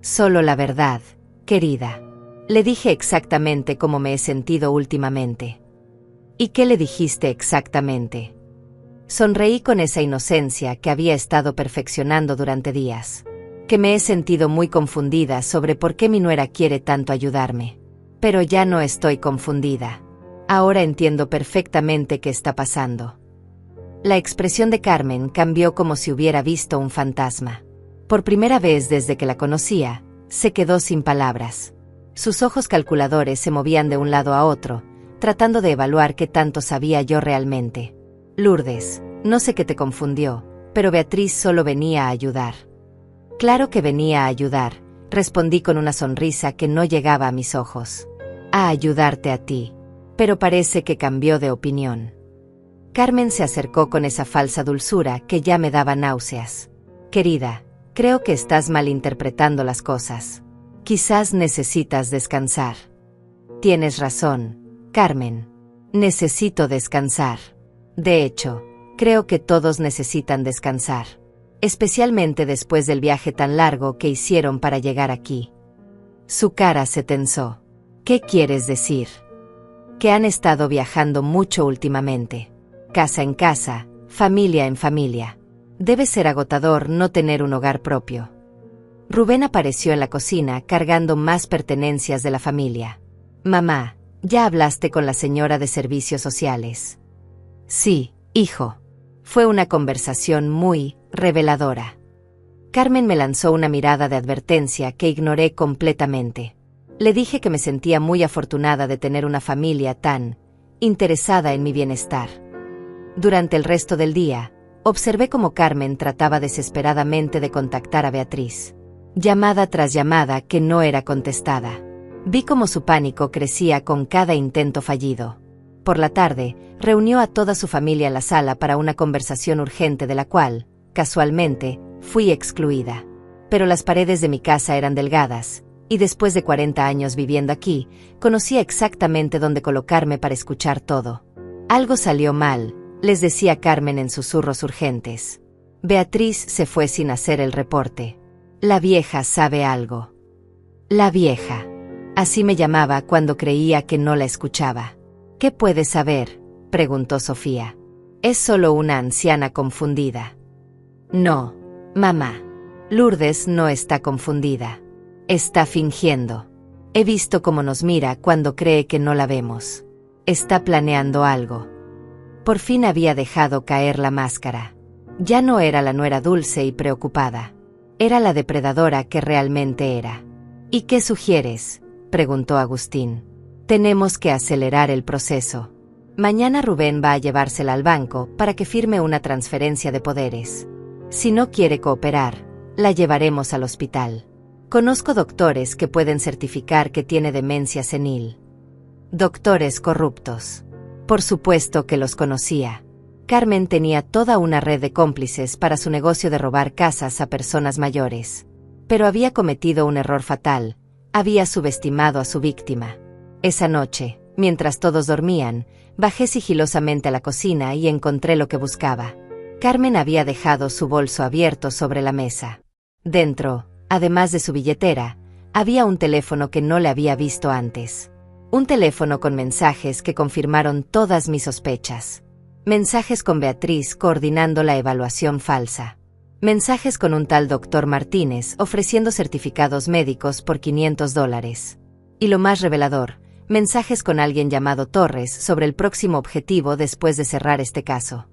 Solo la verdad, querida. Le dije exactamente cómo me he sentido últimamente. ¿Y qué le dijiste exactamente? Sonreí con esa inocencia que había estado perfeccionando durante días. Que me he sentido muy confundida sobre por qué mi nuera quiere tanto ayudarme. Pero ya no estoy confundida. Ahora entiendo perfectamente qué está pasando. La expresión de Carmen cambió como si hubiera visto un fantasma. Por primera vez desde que la conocía, se quedó sin palabras. Sus ojos calculadores se movían de un lado a otro, tratando de evaluar qué tanto sabía yo realmente. Lourdes, no sé qué te confundió, pero Beatriz solo venía a ayudar. Claro que venía a ayudar, respondí con una sonrisa que no llegaba a mis ojos. A ayudarte a ti. Pero parece que cambió de opinión. Carmen se acercó con esa falsa dulzura que ya me daba náuseas. Querida, creo que estás malinterpretando las cosas. Quizás necesitas descansar. Tienes razón, Carmen. Necesito descansar. De hecho, creo que todos necesitan descansar. Especialmente después del viaje tan largo que hicieron para llegar aquí. Su cara se tensó. ¿Qué quieres decir? Que han estado viajando mucho últimamente. Casa en casa, familia en familia. Debe ser agotador no tener un hogar propio. Rubén apareció en la cocina cargando más pertenencias de la familia. Mamá, ¿ya hablaste con la señora de servicios sociales? Sí, hijo. Fue una conversación muy reveladora. Carmen me lanzó una mirada de advertencia que ignoré completamente. Le dije que me sentía muy afortunada de tener una familia tan interesada en mi bienestar. Durante el resto del día, observé cómo Carmen trataba desesperadamente de contactar a Beatriz. Llamada tras llamada que no era contestada. Vi cómo su pánico crecía con cada intento fallido. Por la tarde, reunió a toda su familia en la sala para una conversación urgente de la cual, casualmente, fui excluida. Pero las paredes de mi casa eran delgadas, y después de 40 años viviendo aquí, conocía exactamente dónde colocarme para escuchar todo. Algo salió mal, les decía Carmen en susurros urgentes. Beatriz se fue sin hacer el reporte. La vieja sabe algo. La vieja. Así me llamaba cuando creía que no la escuchaba. ¿Qué puede saber?, preguntó Sofía. Es solo una anciana confundida. No, mamá. Lourdes no está confundida. Está fingiendo. He visto cómo nos mira cuando cree que no la vemos. Está planeando algo. Por fin había dejado caer la máscara. Ya no era la nuera dulce y preocupada. Era la depredadora que realmente era. ¿Y qué sugieres?, preguntó Agustín. Tenemos que acelerar el proceso. Mañana Rubén va a llevársela al banco para que firme una transferencia de poderes. Si no quiere cooperar, la llevaremos al hospital. Conozco doctores que pueden certificar que tiene demencia senil. Doctores corruptos. Por supuesto que los conocía. Carmen tenía toda una red de cómplices para su negocio de robar casas a personas mayores. Pero había cometido un error fatal. Había subestimado a su víctima. Esa noche, mientras todos dormían, bajé sigilosamente a la cocina y encontré lo que buscaba. Carmen había dejado su bolso abierto sobre la mesa. Dentro, además de su billetera, había un teléfono que no le había visto antes. Un teléfono con mensajes que confirmaron todas mis sospechas. Mensajes con Beatriz coordinando la evaluación falsa. Mensajes con un tal doctor Martínez ofreciendo certificados médicos por $500. Y lo más revelador, mensajes con alguien llamado Torres sobre el próximo objetivo después de cerrar este caso.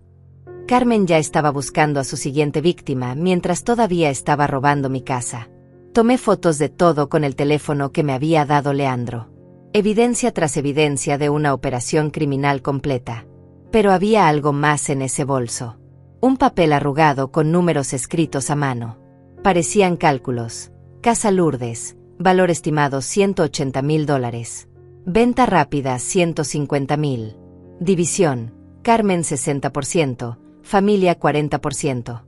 Carmen ya estaba buscando a su siguiente víctima mientras todavía estaba robando mi casa. Tomé fotos de todo con el teléfono que me había dado Leandro. Evidencia tras evidencia de una operación criminal completa. Pero había algo más en ese bolso. Un papel arrugado con números escritos a mano. Parecían cálculos. Casa Lourdes, valor estimado $180,000. Venta rápida $150,000. División, Carmen 60%, familia 40%.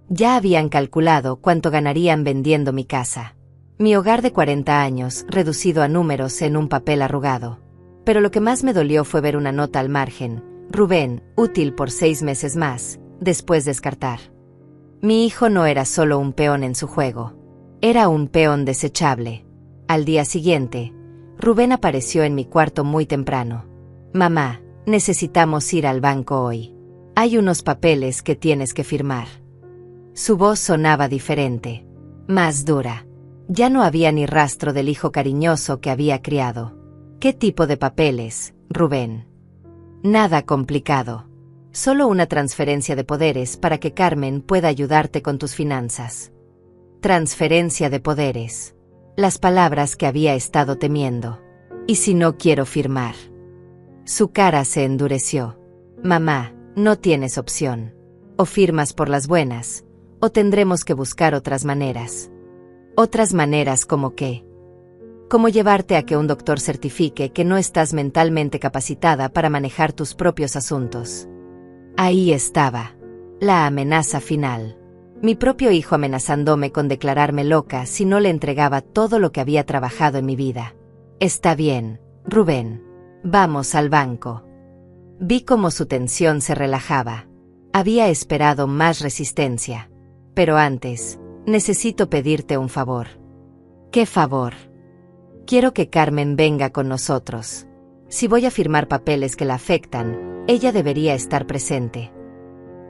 Ya habían calculado cuánto ganarían vendiendo mi casa. Mi hogar de 40 años, reducido a números en un papel arrugado. Pero lo que más me dolió fue ver una nota al margen. Rubén, útil por 6 meses más, después descartar. Mi hijo no era solo un peón en su juego. Era un peón desechable. Al día siguiente, Rubén apareció en mi cuarto muy temprano. Mamá, necesitamos ir al banco hoy. Hay unos papeles que tienes que firmar. Su voz sonaba diferente, más dura. Ya no había ni rastro del hijo cariñoso que había criado. ¿Qué tipo de papeles, Rubén? Nada complicado. Solo una transferencia de poderes para que Carmen pueda ayudarte con tus finanzas. Transferencia de poderes. Las palabras que había estado temiendo. ¿Y si no quiero firmar? Su cara se endureció. Mamá, no tienes opción. O firmas por las buenas, o tendremos que buscar otras maneras. ¿Otras maneras como qué? Como llevarte a que un doctor certifique que no estás mentalmente capacitada para manejar tus propios asuntos. Ahí estaba. La amenaza final. Mi propio hijo amenazándome con declararme loca si no le entregaba todo lo que había trabajado en mi vida. Está bien, Rubén. Vamos al banco. Vi cómo su tensión se relajaba. Había esperado más resistencia. Pero antes, necesito pedirte un favor. ¿Qué favor? Quiero que Carmen venga con nosotros. Si voy a firmar papeles que la afectan, ella debería estar presente.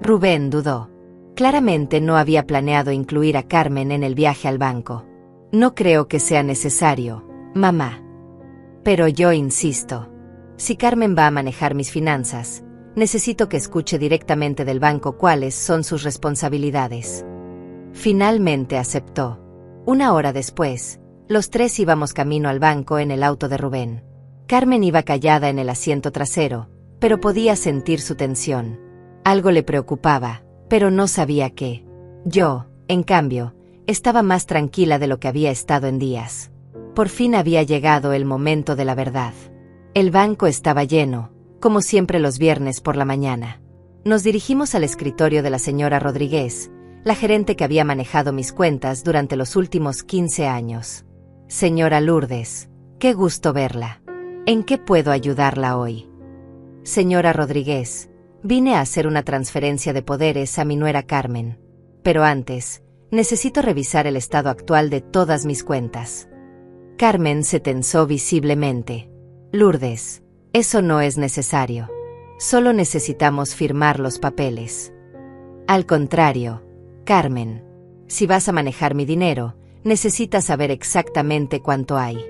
Rubén dudó. Claramente no había planeado incluir a Carmen en el viaje al banco. No creo que sea necesario, mamá. Pero yo insisto. Si Carmen va a manejar mis finanzas, necesito que escuche directamente del banco cuáles son sus responsabilidades. Finalmente aceptó. 1 hora después, los 3 íbamos camino al banco en el auto de Rubén. Carmen iba callada en el asiento trasero, pero podía sentir su tensión. Algo le preocupaba, pero no sabía qué. Yo, en cambio, estaba más tranquila de lo que había estado en días. Por fin había llegado el momento de la verdad. El banco estaba lleno, como siempre los viernes por la mañana. Nos dirigimos al escritorio de la señora Rodríguez, la gerente que había manejado mis cuentas durante los últimos 15 años. Señora Lourdes, qué gusto verla. ¿En qué puedo ayudarla hoy? Señora Rodríguez, vine a hacer una transferencia de poderes a mi nuera Carmen. Pero antes, necesito revisar el estado actual de todas mis cuentas. Carmen se tensó visiblemente. Lourdes, eso no es necesario. Solo necesitamos firmar los papeles. Al contrario, Carmen, si vas a manejar mi dinero, necesitas saber exactamente cuánto hay.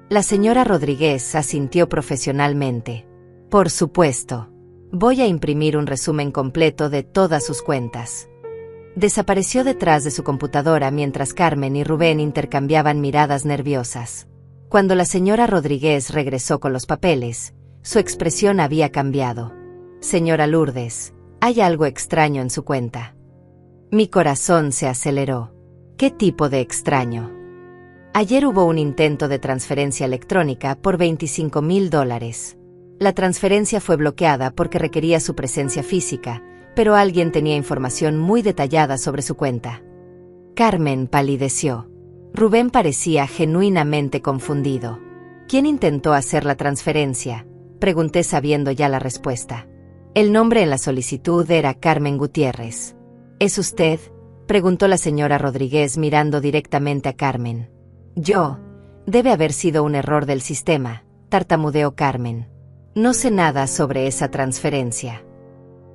La señora Rodríguez asintió profesionalmente. Por supuesto. Voy a imprimir un resumen completo de todas sus cuentas. Desapareció detrás de su computadora mientras Carmen y Rubén intercambiaban miradas nerviosas. Cuando la señora Rodríguez regresó con los papeles, su expresión había cambiado. Señora Lourdes, hay algo extraño en su cuenta. Mi corazón se aceleró. ¿Qué tipo de extraño? Ayer hubo un intento de transferencia electrónica por $25,000. La transferencia fue bloqueada porque requería su presencia física, pero alguien tenía información muy detallada sobre su cuenta. Carmen palideció. Rubén parecía genuinamente confundido. ¿Quién intentó hacer la transferencia?, pregunté sabiendo ya la respuesta. El nombre en la solicitud era Carmen Gutiérrez. ¿Es usted?, preguntó la señora Rodríguez mirando directamente a Carmen. Yo. Debe haber sido un error del sistema, tartamudeó Carmen. No sé nada sobre esa transferencia.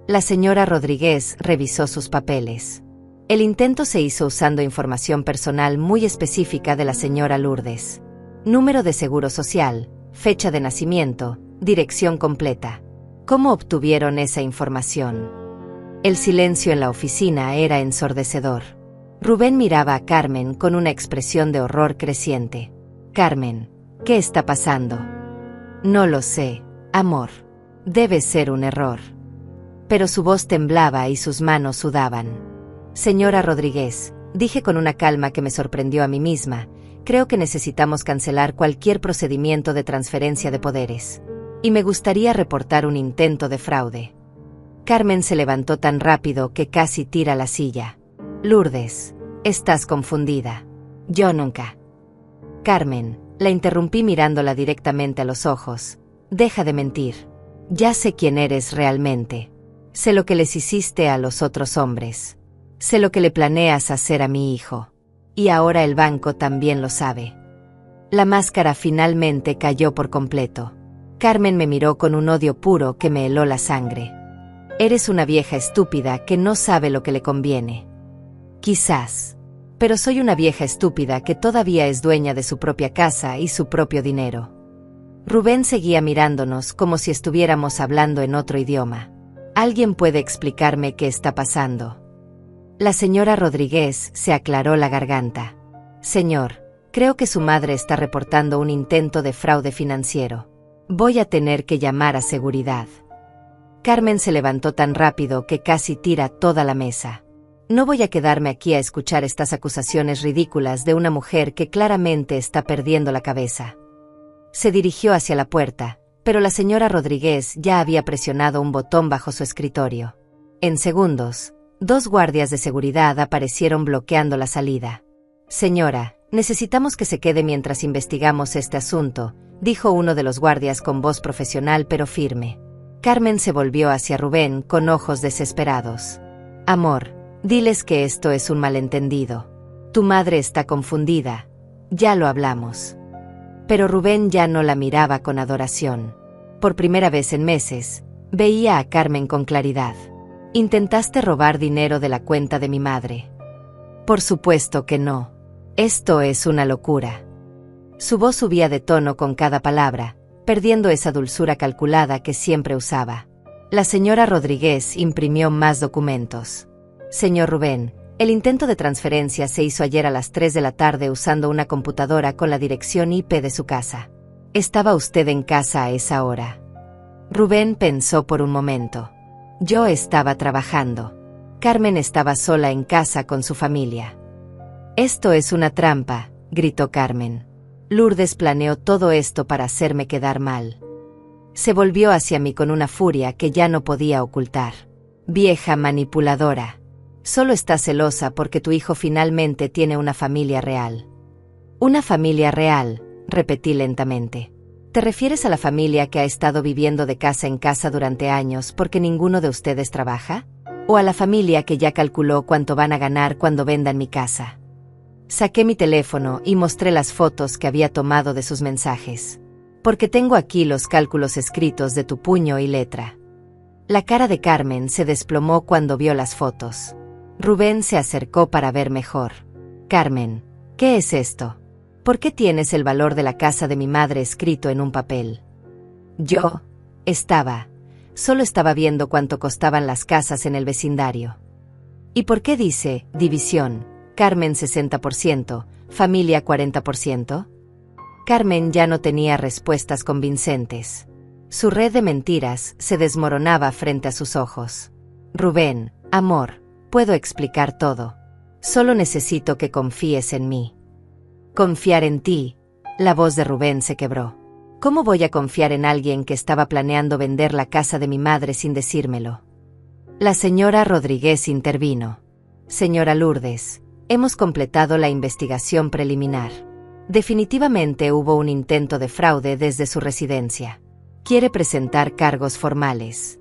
La señora Rodríguez revisó sus papeles. El intento se hizo usando información personal muy específica de la señora Lourdes. Número de seguro social, fecha de nacimiento, dirección completa. ¿Cómo obtuvieron esa información? El silencio en la oficina era ensordecedor. Rubén miraba a Carmen con una expresión de horror creciente. Carmen, ¿qué está pasando? No lo sé, amor. Debe ser un error. Pero su voz temblaba y sus manos sudaban. Señora Rodríguez, dije con una calma que me sorprendió a mí misma, creo que necesitamos cancelar cualquier procedimiento de transferencia de poderes. Y me gustaría reportar un intento de fraude. Carmen se levantó tan rápido que casi tira la silla. Lourdes, estás confundida. Yo nunca. Carmen, la interrumpí mirándola directamente a los ojos. Deja de mentir. Ya sé quién eres realmente. Sé lo que les hiciste a los otros hombres. Sé lo que le planeas hacer a mi hijo. Y ahora el banco también lo sabe. La máscara finalmente cayó por completo. Carmen me miró con un odio puro que me heló la sangre. Eres una vieja estúpida que no sabe lo que le conviene. Quizás. Pero soy una vieja estúpida que todavía es dueña de su propia casa y su propio dinero. Rubén seguía mirándonos como si estuviéramos hablando en otro idioma. ¿Alguien puede explicarme qué está pasando? La señora Rodríguez se aclaró la garganta. Señor, creo que su madre está reportando un intento de fraude financiero. Voy a tener que llamar a seguridad. Carmen se levantó tan rápido que casi tira toda la mesa. No voy a quedarme aquí a escuchar estas acusaciones ridículas de una mujer que claramente está perdiendo la cabeza. Se dirigió hacia la puerta, pero la señora Rodríguez ya había presionado un botón bajo su escritorio. En segundos, 2 guardias de seguridad aparecieron bloqueando la salida. Señora, necesitamos que se quede mientras investigamos este asunto, dijo uno de los guardias con voz profesional pero firme. Carmen se volvió hacia Rubén con ojos desesperados. Amor, diles que esto es un malentendido. Tu madre está confundida. Ya lo hablamos. Pero Rubén ya no la miraba con adoración. Por primera vez en meses, veía a Carmen con claridad. ¿Intentaste robar dinero de la cuenta de mi madre? Por supuesto que no. Esto es una locura. Su voz subía de tono con cada palabra, perdiendo esa dulzura calculada que siempre usaba. La señora Rodríguez imprimió más documentos. Señor Rubén, el intento de transferencia se hizo ayer a las 3 de la tarde usando una computadora con la dirección IP de su casa. ¿Estaba usted en casa a esa hora? Rubén pensó por un momento. Yo estaba trabajando. Carmen estaba sola en casa con su familia. Esto es una trampa, gritó Carmen. Lourdes planeó todo esto para hacerme quedar mal. Se volvió hacia mí con una furia que ya no podía ocultar. Vieja manipuladora. Solo estás celosa porque tu hijo finalmente tiene una familia real. Una familia real, repetí lentamente. ¿Te refieres a la familia que ha estado viviendo de casa en casa durante años porque ninguno de ustedes trabaja? ¿O a la familia que ya calculó cuánto van a ganar cuando vendan mi casa? Saqué mi teléfono y mostré las fotos que había tomado de sus mensajes. Porque tengo aquí los cálculos escritos de tu puño y letra. La cara de Carmen se desplomó cuando vio las fotos. Rubén se acercó para ver mejor. Carmen, ¿qué es esto? ¿Por qué tienes el valor de la casa de mi madre escrito en un papel? Solo estaba viendo cuánto costaban las casas en el vecindario. ¿Y por qué dice, división, Carmen 60%, familia 40%? Carmen ya no tenía respuestas convincentes. Su red de mentiras se desmoronaba frente a sus ojos. Rubén, amor, puedo explicar todo. Solo necesito que confíes en mí. Confiar en ti. La voz de Rubén se quebró. ¿Cómo voy a confiar en alguien que estaba planeando vender la casa de mi madre sin decírmelo? La señora Rodríguez intervino. Señora Lourdes, hemos completado la investigación preliminar. Definitivamente hubo un intento de fraude desde su residencia. Quiere presentar cargos formales.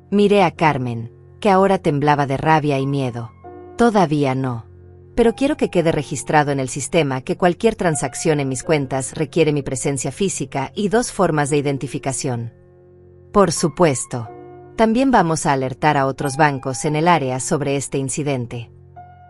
Miré a Carmen, que ahora temblaba de rabia y miedo. Todavía no. pero quiero que quede registrado en el sistema que cualquier transacción en mis cuentas requiere mi presencia física y 2 formas de identificación. Por supuesto. También vamos a alertar a otros bancos en el área sobre este incidente.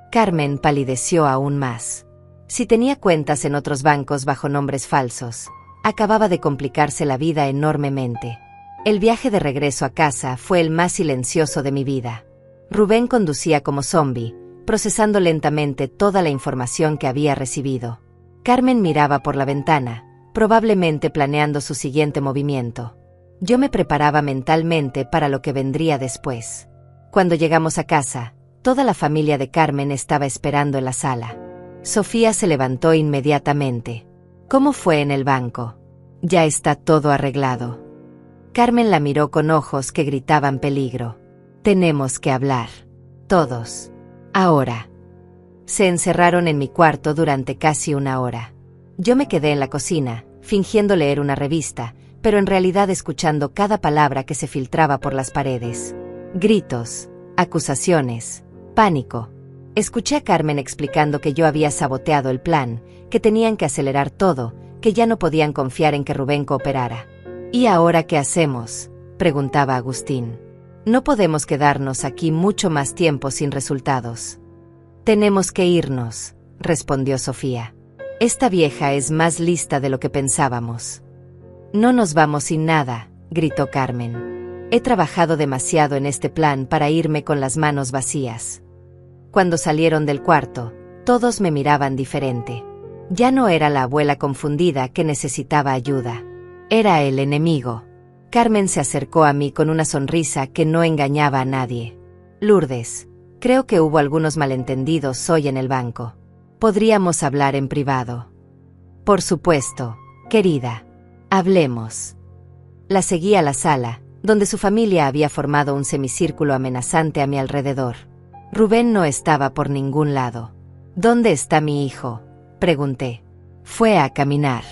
Carmen palideció aún más. Si tenía cuentas en otros bancos bajo nombres falsos, acababa de complicarse la vida enormemente. El viaje de regreso a casa fue el más silencioso de mi vida. Rubén conducía como zombie, procesando lentamente toda la información que había recibido. Carmen miraba por la ventana, probablemente planeando su siguiente movimiento. Yo me preparaba mentalmente para lo que vendría después. Cuando llegamos a casa, toda la familia de Carmen estaba esperando en la sala. Sofía se levantó inmediatamente. ¿Cómo fue en el banco? Ya está todo arreglado. Carmen la miró con ojos que gritaban peligro. Tenemos que hablar. Todos. Ahora. Se encerraron en mi cuarto durante casi 1 hora. Yo me quedé en la cocina, fingiendo leer una revista, pero en realidad escuchando cada palabra que se filtraba por las paredes. Gritos, acusaciones, pánico. Escuché a Carmen explicando que yo había saboteado el plan, que tenían que acelerar todo, que ya no podían confiar en que Rubén cooperara. ¿Y ahora qué hacemos?, preguntaba Agustín. No podemos quedarnos aquí mucho más tiempo sin resultados. Tenemos que irnos, respondió Sofía. Esta vieja es más lista de lo que pensábamos. No nos vamos sin nada, gritó Carmen. He trabajado demasiado en este plan para irme con las manos vacías. Cuando salieron del cuarto, todos me miraban diferente. Ya no era la abuela confundida que necesitaba ayuda. Era el enemigo. Carmen se acercó a mí con una sonrisa que no engañaba a nadie. Lourdes, creo que hubo algunos malentendidos hoy en el banco. Podríamos hablar en privado. Por supuesto, querida. Hablemos. La seguí a la sala, donde su familia había formado un semicírculo amenazante a mi alrededor. Rubén no estaba por ningún lado. ¿Dónde está mi hijo?, pregunté. Fue a caminar.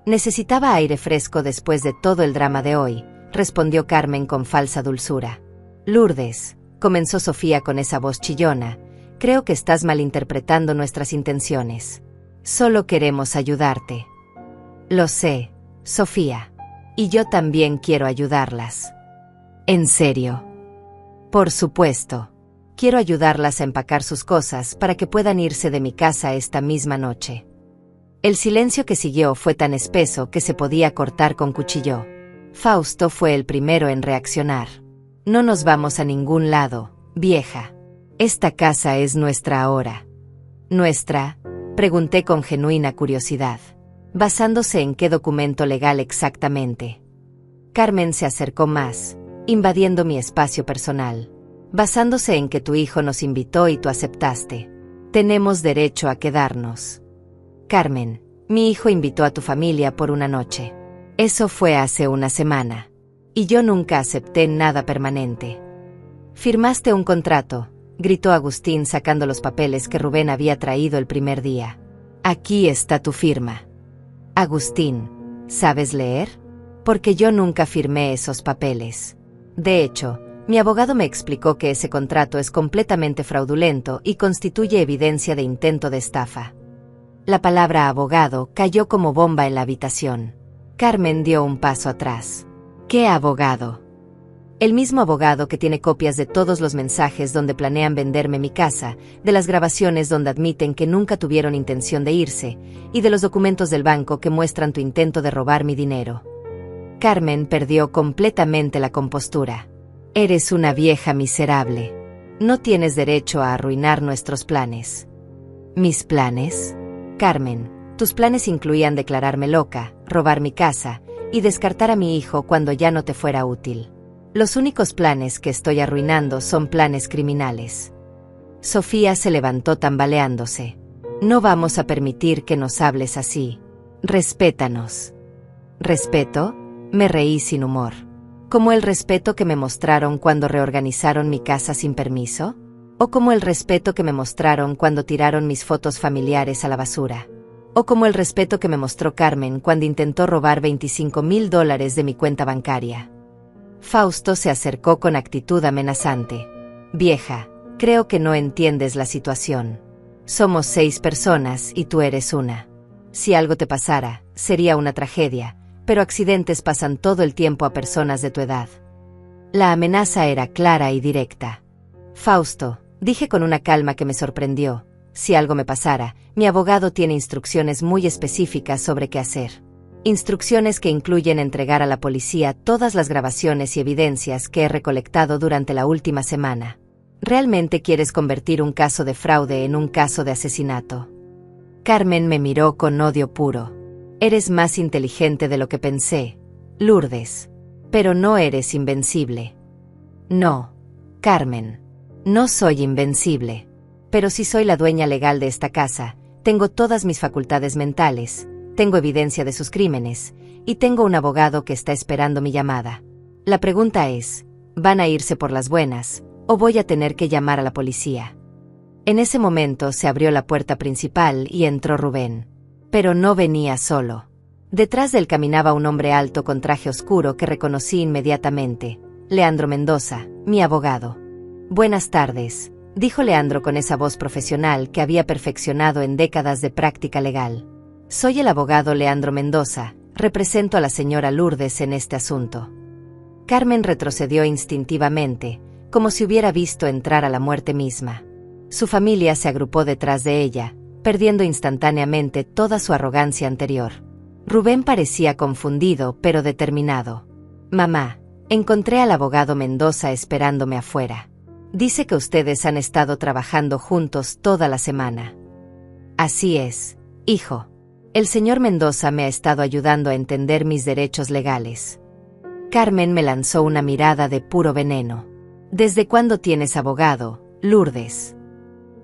Necesitaba aire fresco después de todo el drama de hoy, respondió Carmen con falsa dulzura. Lourdes, comenzó Sofía con esa voz chillona, creo que estás malinterpretando nuestras intenciones. Solo queremos ayudarte. Lo sé, Sofía. Y yo también quiero ayudarlas. ¿En serio? Por supuesto. Quiero ayudarlas a empacar sus cosas para que puedan irse de mi casa esta misma noche. El silencio que siguió fue tan espeso que se podía cortar con cuchillo. Fausto fue el primero en reaccionar. No nos vamos a ningún lado, vieja. Esta casa es nuestra ahora. ¿Nuestra?, pregunté con genuina curiosidad. ¿Basándose en qué documento legal exactamente? Carmen se acercó más, invadiendo mi espacio personal. Basándose en que tu hijo nos invitó y tú aceptaste. Tenemos derecho a quedarnos. Carmen, mi hijo invitó a tu familia por una noche. Eso fue hace una semana. Y yo nunca acepté nada permanente. Firmaste un contrato, gritó Agustín sacando los papeles que Rubén había traído el primer día. Aquí está tu firma. Agustín, ¿sabes leer? Porque yo nunca firmé esos papeles. De hecho, mi abogado me explicó que ese contrato es completamente fraudulento y constituye evidencia de intento de estafa. La palabra abogado cayó como bomba en la habitación. Carmen dio un paso atrás. ¿Qué abogado? El mismo abogado que tiene copias de todos los mensajes donde planean venderme mi casa, de las grabaciones donde admiten que nunca tuvieron intención de irse, y de los documentos del banco que muestran tu intento de robar mi dinero. Carmen perdió completamente la compostura. Eres una vieja miserable. No tienes derecho a arruinar nuestros planes. ¿Mis planes? Carmen, tus planes incluían declararme loca, robar mi casa, y descartar a mi hijo cuando ya no te fuera útil. Los únicos planes que estoy arruinando son planes criminales. Sofía se levantó tambaleándose. No vamos a permitir que nos hables así. Respétanos. ¿Respeto? Me reí sin humor. ¿Como el respeto que me mostraron cuando reorganizaron mi casa sin permiso? ¿O como el respeto que me mostraron cuando tiraron mis fotos familiares a la basura? ¿O como el respeto que me mostró Carmen cuando intentó robar $25,000 de mi cuenta bancaria? Fausto se acercó con actitud amenazante. Vieja, creo que no entiendes la situación. Somos 6 personas y tú eres una. Si algo te pasara, sería una tragedia, pero accidentes pasan todo el tiempo a personas de tu edad. La amenaza era clara y directa. Fausto, dije con una calma que me sorprendió, si algo me pasara, mi abogado tiene instrucciones muy específicas sobre qué hacer. Instrucciones que incluyen entregar a la policía todas las grabaciones y evidencias que he recolectado durante la última semana. ¿Realmente quieres convertir un caso de fraude en un caso de asesinato? Carmen me miró con odio puro. Eres más inteligente de lo que pensé, Lourdes. Pero no eres invencible. No, Carmen. No soy invencible. Pero sí soy la dueña legal de esta casa, tengo todas mis facultades mentales, tengo evidencia de sus crímenes, y tengo un abogado que está esperando mi llamada. La pregunta es, ¿van a irse por las buenas, o voy a tener que llamar a la policía? En ese momento se abrió la puerta principal y entró Rubén. Pero no venía solo. Detrás de él caminaba un hombre alto con traje oscuro que reconocí inmediatamente, Leandro Mendoza, mi abogado. Buenas tardes, dijo Leandro con esa voz profesional que había perfeccionado en décadas de práctica legal. Soy el abogado Leandro Mendoza, represento a la señora Lourdes en este asunto. Carmen retrocedió instintivamente, como si hubiera visto entrar a la muerte misma. Su familia se agrupó detrás de ella, perdiendo instantáneamente toda su arrogancia anterior. Rubén parecía confundido pero determinado. Mamá, encontré al abogado Mendoza esperándome afuera. Dice que ustedes han estado trabajando juntos toda la semana. Así es, hijo. El señor Mendoza me ha estado ayudando a entender mis derechos legales. Carmen me lanzó una mirada de puro veneno. ¿Desde cuándo tienes abogado, Lourdes?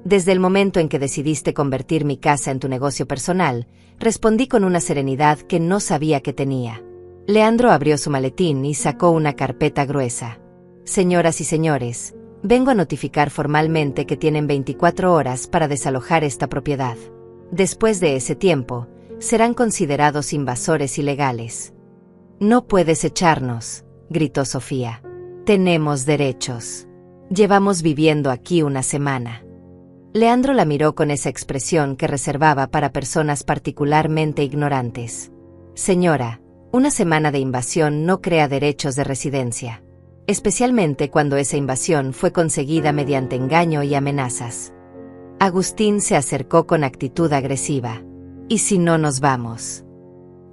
Desde el momento en que decidiste convertir mi casa en tu negocio personal, respondí con una serenidad que no sabía que tenía. Leandro abrió su maletín y sacó una carpeta gruesa. Señoras y señores, vengo a notificar formalmente que tienen 24 horas para desalojar esta propiedad. Después de ese tiempo, serán considerados invasores ilegales. No puedes echarnos, gritó Sofía. Tenemos derechos. Llevamos viviendo aquí una semana. Leandro la miró con esa expresión que reservaba para personas particularmente ignorantes. Señora, una semana de invasión no crea derechos de residencia, especialmente cuando esa invasión fue conseguida mediante engaño y amenazas. Agustín se acercó con actitud agresiva. ¿Y si no nos vamos?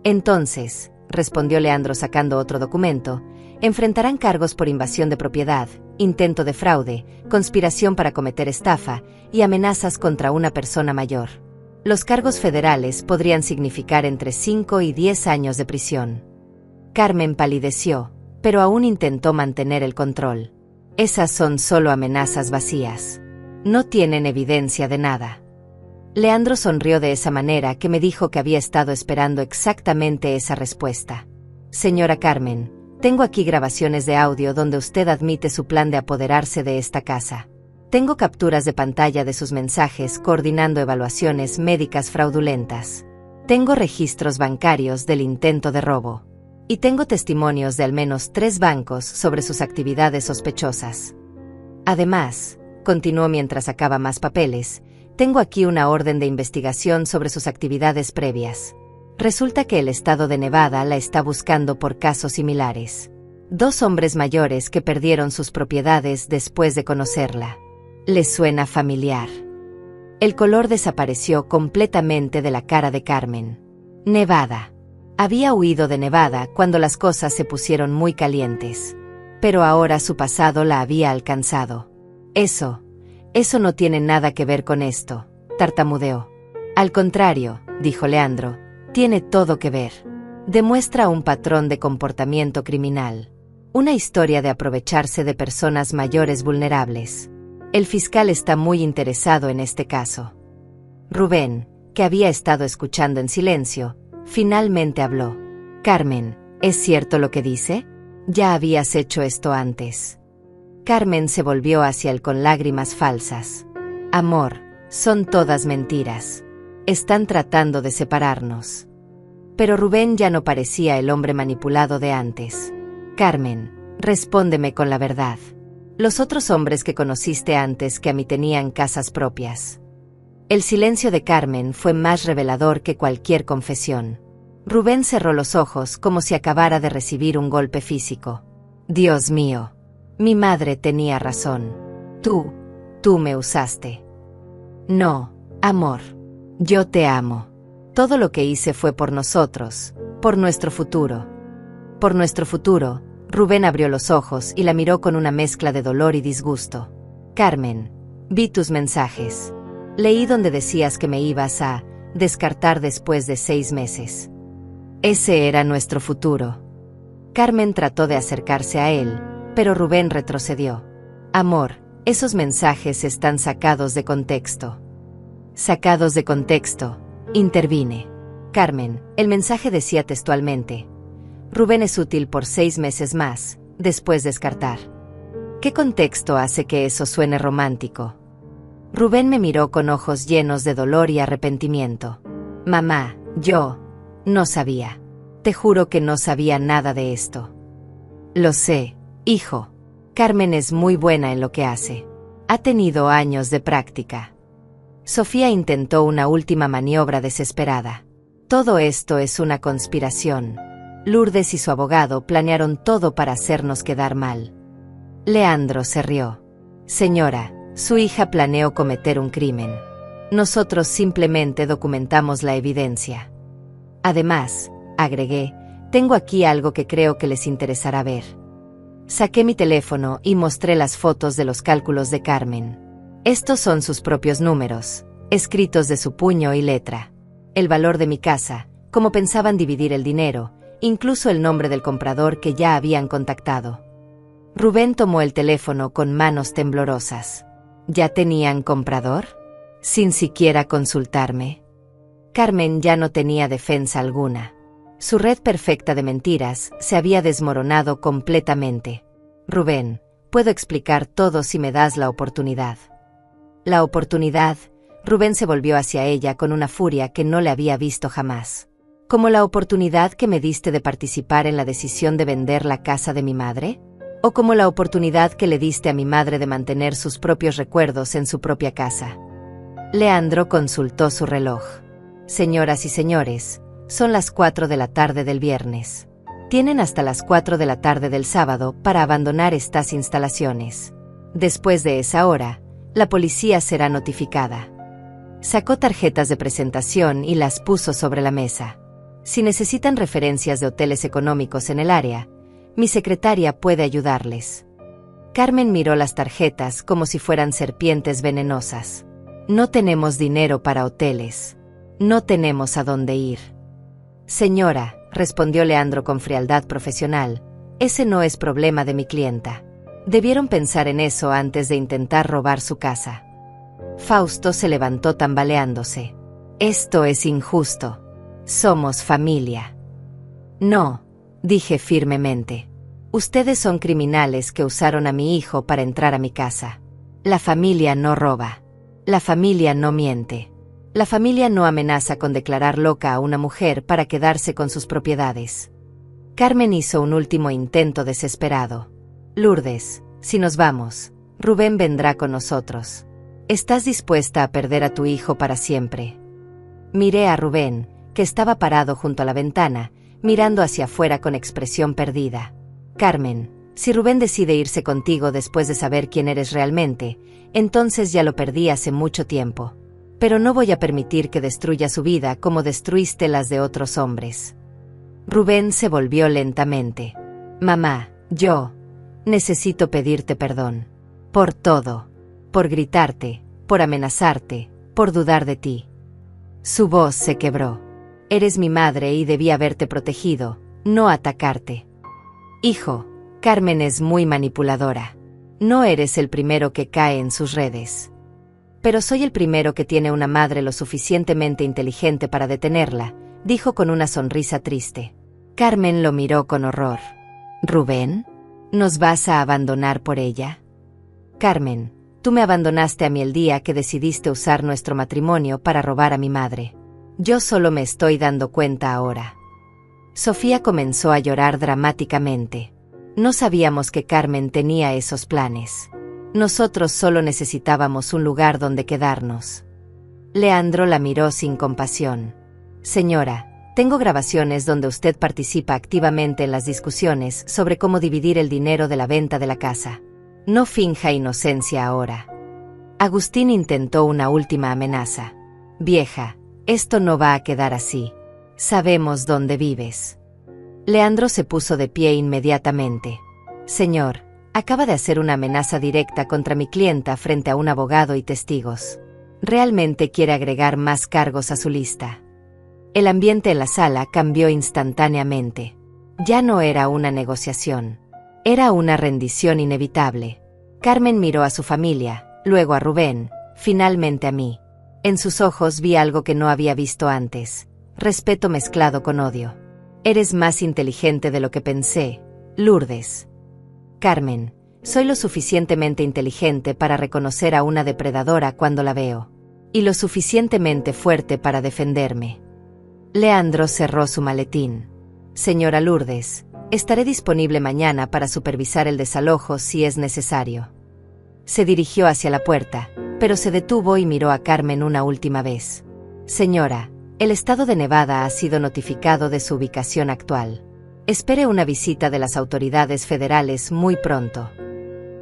Entonces, respondió Leandro sacando otro documento, enfrentarán cargos por invasión de propiedad, intento de fraude, conspiración para cometer estafa y amenazas contra una persona mayor. Los cargos federales podrían significar entre 5 y 10 años de prisión. Carmen palideció, pero aún intentó mantener el control. Esas son solo amenazas vacías. No tienen evidencia de nada. Leandro sonrió de esa manera que me dijo que había estado esperando exactamente esa respuesta. Señora Carmen, tengo aquí grabaciones de audio donde usted admite su plan de apoderarse de esta casa. Tengo capturas de pantalla de sus mensajes coordinando evaluaciones médicas fraudulentas. Tengo registros bancarios del intento de robo. Y tengo testimonios de al menos 3 bancos sobre sus actividades sospechosas. Además, continuó mientras sacaba más papeles, tengo aquí una orden de investigación sobre sus actividades previas. Resulta que el estado de Nevada la está buscando por casos similares. 2 hombres mayores que perdieron sus propiedades después de conocerla. ¿Le suena familiar? El color desapareció completamente de la cara de Carmen. Nevada. Había huido de Nevada cuando las cosas se pusieron muy calientes. Pero ahora su pasado la había alcanzado. Eso no tiene nada que ver con esto, tartamudeó. Al contrario, dijo Leandro, tiene todo que ver. Demuestra un patrón de comportamiento criminal. Una historia de aprovecharse de personas mayores vulnerables. El fiscal está muy interesado en este caso. Rubén, que había estado escuchando en silencio, finalmente habló. Carmen, ¿es cierto lo que dice? Ya habías hecho esto antes. Carmen se volvió hacia él con lágrimas falsas. Amor, son todas mentiras. Están tratando de separarnos. Pero Rubén ya no parecía el hombre manipulado de antes. Carmen, respóndeme con la verdad. Los otros hombres que conociste antes que a mí tenían casas propias. El silencio de Carmen fue más revelador que cualquier confesión. Rubén cerró los ojos como si acabara de recibir un golpe físico. Dios mío. Mi madre tenía razón. Tú me usaste. No, amor. Yo te amo. Todo lo que hice fue por nosotros, por nuestro futuro. Por nuestro futuro. Rubén abrió los ojos y la miró con una mezcla de dolor y disgusto. Carmen, vi tus mensajes. Leí donde decías que me ibas a descartar después de 6 meses. Ese era nuestro futuro. Carmen trató de acercarse a él, pero Rubén retrocedió. Amor, esos mensajes están sacados de contexto. Sacados de contexto, intervine. Carmen, el mensaje decía textualmente: Rubén es útil por 6 meses más, después descartar. ¿Qué contexto hace que eso suene romántico? Rubén me miró con ojos llenos de dolor y arrepentimiento. Mamá, yo no sabía. Te juro que no sabía nada de esto. Lo sé, hijo. Carmen es muy buena en lo que hace. Ha tenido años de práctica. Sofía intentó una última maniobra desesperada. Todo esto es una conspiración. Lourdes y su abogado planearon todo para hacernos quedar mal. Leandro se rió. Señora, su hija planeó cometer un crimen. Nosotros simplemente documentamos la evidencia. Además, agregué, tengo aquí algo que creo que les interesará ver. Saqué mi teléfono y mostré las fotos de los cálculos de Carmen. Estos son sus propios números, escritos de su puño y letra. El valor de mi casa, cómo pensaban dividir el dinero, incluso el nombre del comprador que ya habían contactado. Rubén tomó el teléfono con manos temblorosas. ¿Ya tenían comprador? Sin siquiera consultarme. Carmen ya no tenía defensa alguna. Su red perfecta de mentiras se había desmoronado completamente. Rubén, puedo explicar todo si me das la oportunidad. La oportunidad. Rubén se volvió hacia ella con una furia que no le había visto jamás. ¿Como la oportunidad que me diste de participar en la decisión de vender la casa de mi madre? ¿O como la oportunidad que le diste a mi madre de mantener sus propios recuerdos en su propia casa? Leandro consultó su reloj. Señoras y señores, son las 4 de la tarde del viernes. Tienen hasta las 4 de la tarde del sábado para abandonar estas instalaciones. Después de esa hora, la policía será notificada. Sacó tarjetas de presentación y las puso sobre la mesa. Si necesitan referencias de hoteles económicos en el área, mi secretaria puede ayudarles. Carmen miró las tarjetas como si fueran serpientes venenosas. No tenemos dinero para hoteles. No tenemos a dónde ir. Señora, respondió Leandro con frialdad profesional, ese no es problema de mi clienta. Debieron pensar en eso antes de intentar robar su casa. Fausto se levantó tambaleándose. Esto es injusto. Somos familia. No, dije firmemente. Ustedes son criminales que usaron a mi hijo para entrar a mi casa. La familia no roba. La familia no miente. La familia no amenaza con declarar loca a una mujer para quedarse con sus propiedades. Carmen hizo un último intento desesperado. Lourdes, si nos vamos, Rubén vendrá con nosotros. ¿Estás dispuesta a perder a tu hijo para siempre? Miré a Rubén, que estaba parado junto a la ventana, mirando hacia afuera con expresión perdida. Carmen, si Rubén decide irse contigo después de saber quién eres realmente, entonces ya lo perdí hace mucho tiempo. Pero no voy a permitir que destruya su vida como destruiste las de otros hombres. Rubén se volvió lentamente. Mamá, yo necesito pedirte perdón. Por todo. Por gritarte, por amenazarte, por dudar de ti. Su voz se quebró. Eres mi madre y debí haberte protegido, no atacarte. Hijo, Carmen es muy manipuladora. No eres el primero que cae en sus redes. Pero soy el primero que tiene una madre lo suficientemente inteligente para detenerla, dijo con una sonrisa triste. Carmen lo miró con horror. ¿Rubén? ¿Nos vas a abandonar por ella? Carmen, tú me abandonaste a mí el día que decidiste usar nuestro matrimonio para robar a mi madre. Yo solo me estoy dando cuenta ahora. Sofía comenzó a llorar dramáticamente. No sabíamos que Carmen tenía esos planes. Nosotros solo necesitábamos un lugar donde quedarnos. Leandro la miró sin compasión. Señora, tengo grabaciones donde usted participa activamente en las discusiones sobre cómo dividir el dinero de la venta de la casa. No finja inocencia ahora. Agustín intentó una última amenaza. Vieja, esto no va a quedar así. Sabemos dónde vives. Leandro se puso de pie inmediatamente. Señor, acaba de hacer una amenaza directa contra mi clienta frente a un abogado y testigos. Realmente quiere agregar más cargos a su lista. El ambiente en la sala cambió instantáneamente. Ya no era una negociación. Era una rendición inevitable. Carmen miró a su familia, luego a Rubén, finalmente a mí. En sus ojos vi algo que no había visto antes. Respeto mezclado con odio. Eres más inteligente de lo que pensé, Lourdes. Carmen, soy lo suficientemente inteligente para reconocer a una depredadora cuando la veo. Y lo suficientemente fuerte para defenderme. Leandro cerró su maletín. Señora Lourdes, estaré disponible mañana para supervisar el desalojo si es necesario. Se dirigió hacia la puerta, pero se detuvo y miró a Carmen una última vez. Señora, el estado de Nevada ha sido notificado de su ubicación actual. Espere una visita de las autoridades federales muy pronto.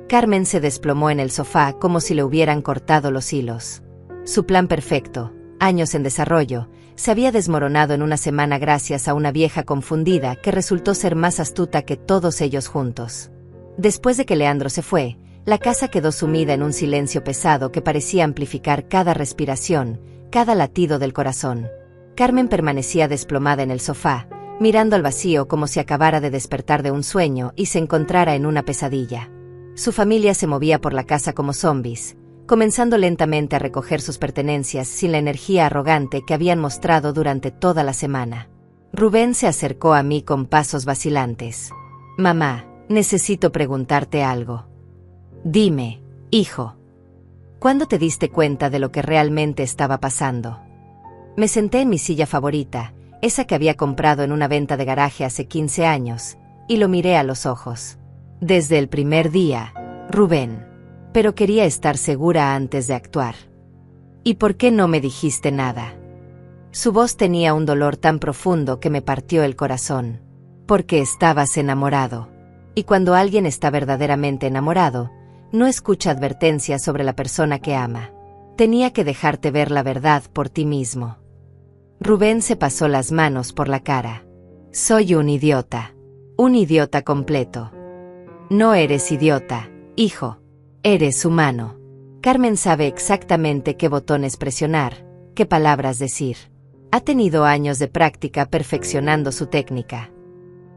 Carmen se desplomó en el sofá como si le hubieran cortado los hilos. Su plan perfecto, años en desarrollo, se había desmoronado en una semana gracias a una vieja confundida que resultó ser más astuta que todos ellos juntos. Después de que Leandro se fue, la casa quedó sumida en un silencio pesado que parecía amplificar cada respiración, cada latido del corazón. Carmen permanecía desplomada en el sofá, mirando al vacío como si acabara de despertar de un sueño y se encontrara en una pesadilla. Su familia se movía por la casa como zombies, comenzando lentamente a recoger sus pertenencias sin la energía arrogante que habían mostrado durante toda la semana. Rubén se acercó a mí con pasos vacilantes. Mamá, necesito preguntarte algo. Dime, hijo. ¿Cuándo te diste cuenta de lo que realmente estaba pasando? Me senté en mi silla favorita, esa que había comprado en una venta de garaje hace 15 años, y lo miré a los ojos. Desde el primer día, Rubén. Pero quería estar segura antes de actuar. ¿Y por qué no me dijiste nada? Su voz tenía un dolor tan profundo que me partió el corazón. Porque estabas enamorado. Y cuando alguien está verdaderamente enamorado, no escucha advertencias sobre la persona que ama. Tenía que dejarte ver la verdad por ti mismo. Rubén se pasó las manos por la cara. Soy un idiota. Un idiota completo. No eres idiota, hijo. Eres humano. Carmen sabe exactamente qué botones presionar, qué palabras decir. Ha tenido años de práctica perfeccionando su técnica.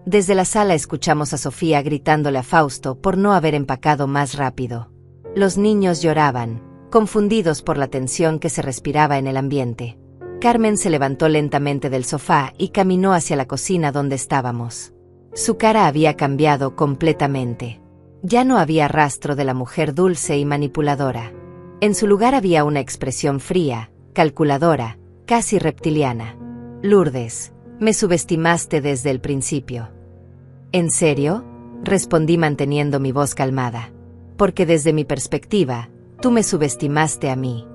Desde la sala escuchamos a Sofía gritándole a Fausto por no haber empacado más rápido. Los niños lloraban, confundidos por la tensión que se respiraba en el ambiente. Carmen se levantó lentamente del sofá y caminó hacia la cocina donde estábamos. Su cara había cambiado completamente. Ya no había rastro de la mujer dulce y manipuladora. En su lugar había una expresión fría, calculadora, casi reptiliana. Lourdes, me subestimaste desde el principio. ¿En serio? Respondí manteniendo mi voz calmada. Porque desde mi perspectiva, tú me subestimaste a mí.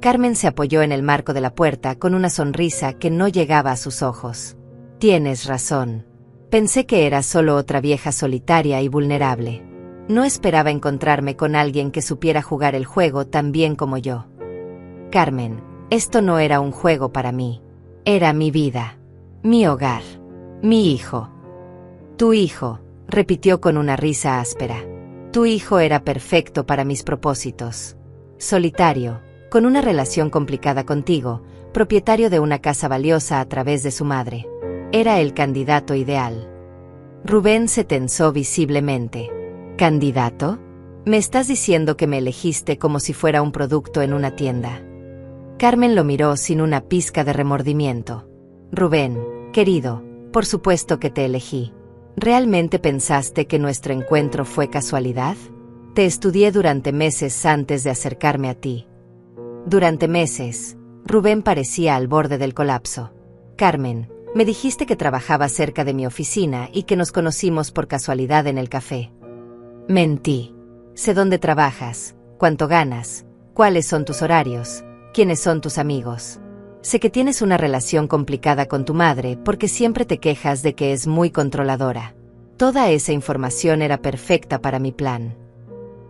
Carmen se apoyó en el marco de la puerta con una sonrisa que no llegaba a sus ojos. Tienes razón. Pensé que era solo otra vieja solitaria y vulnerable. No esperaba encontrarme con alguien que supiera jugar el juego tan bien como yo. Carmen, esto no era un juego para mí. Era mi vida. Mi hogar. Mi hijo. Tu hijo, repitió con una risa áspera. Tu hijo era perfecto para mis propósitos. Solitario, con una relación complicada contigo, propietario de una casa valiosa a través de su madre. Era el candidato ideal. Rubén se tensó visiblemente. ¿Candidato? ¿Me estás diciendo que me elegiste como si fuera un producto en una tienda? Carmen lo miró sin una pizca de remordimiento. Rubén, querido, por supuesto que te elegí. ¿Realmente pensaste que nuestro encuentro fue casualidad? Te estudié durante meses antes de acercarme a ti. Durante meses. Rubén parecía al borde del colapso. Carmen, me dijiste que trabajabas cerca de mi oficina y que nos conocimos por casualidad en el café. Mentí. Sé dónde trabajas, cuánto ganas, cuáles son tus horarios, ¿Quiénes son tus amigos? Sé que tienes una relación complicada con tu madre porque siempre te quejas de que es muy controladora. Toda esa información era perfecta para mi plan.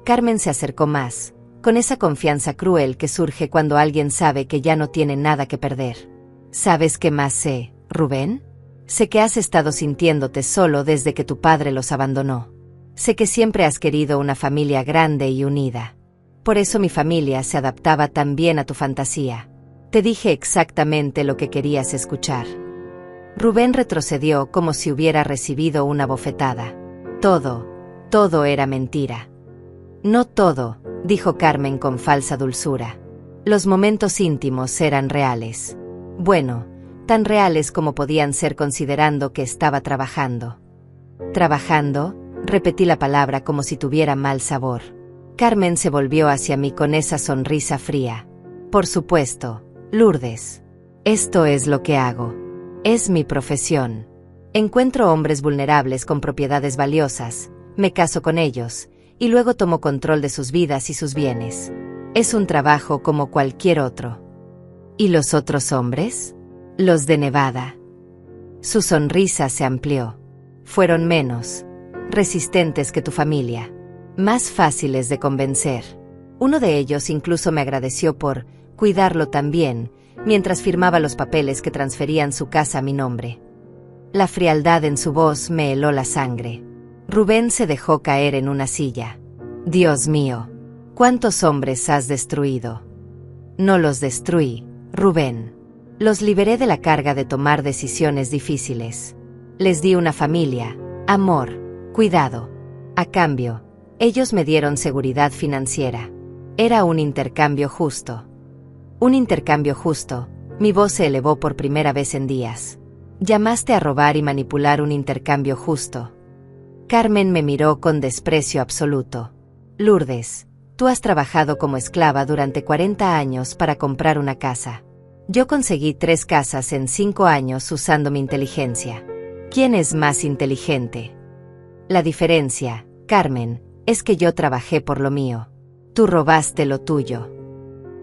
Carmen se acercó más, con esa confianza cruel que surge cuando alguien sabe que ya no tiene nada que perder. ¿Sabes qué más sé, Rubén? Sé que has estado sintiéndote solo desde que tu padre los abandonó. Sé que siempre has querido una familia grande y unida. Por eso mi familia se adaptaba tan bien a tu fantasía. Te dije exactamente lo que querías escuchar. Rubén retrocedió como si hubiera recibido una bofetada. Todo era mentira. No todo, dijo Carmen con falsa dulzura. Los momentos íntimos eran reales. Bueno, tan reales como podían ser considerando que estaba trabajando. ¿Trabajando? Repetí la palabra como si tuviera mal sabor. Carmen se volvió hacia mí con esa sonrisa fría. Por supuesto, Lourdes. Esto es lo que hago. Es mi profesión. Encuentro hombres vulnerables con propiedades valiosas, me caso con ellos, y luego tomo control de sus vidas y sus bienes. Es un trabajo como cualquier otro. ¿Y los otros hombres? Los de Nevada. Su sonrisa se amplió. Fueron menos resistentes que tu familia, más fáciles de convencer. Uno de ellos incluso me agradeció por cuidarlo también, mientras firmaba los papeles que transferían su casa a mi nombre. La frialdad en su voz me heló la sangre. Rubén se dejó caer en una silla. Dios mío, ¿cuántos hombres has destruido? No los destruí, Rubén. Los liberé de la carga de tomar decisiones difíciles. Les di una familia, amor, cuidado. A cambio, ellos me dieron seguridad financiera. Era un intercambio justo. Un intercambio justo. Mi voz se elevó por primera vez en días. Llamaste a robar y manipular un intercambio justo. Carmen me miró con desprecio absoluto. Lourdes, tú has trabajado como esclava durante 40 años para comprar una casa. Yo conseguí 3 casas en 5 años usando mi inteligencia. ¿Quién es más inteligente? La diferencia, Carmen, es que yo trabajé por lo mío. Tú robaste lo tuyo.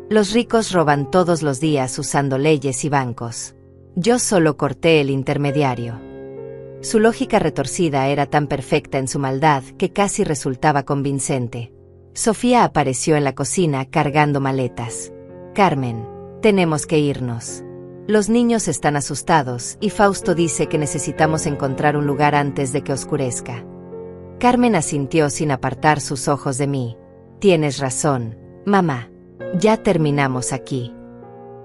Los ricos roban todos los días usando leyes y bancos. Yo solo corté el intermediario. Su lógica retorcida era tan perfecta en su maldad que casi resultaba convincente. Sofía apareció en la cocina cargando maletas. Carmen, tenemos que irnos. Los niños están asustados y Fausto dice que necesitamos encontrar un lugar antes de que oscurezca. Carmen asintió sin apartar sus ojos de mí. Tienes razón, mamá. Ya terminamos aquí.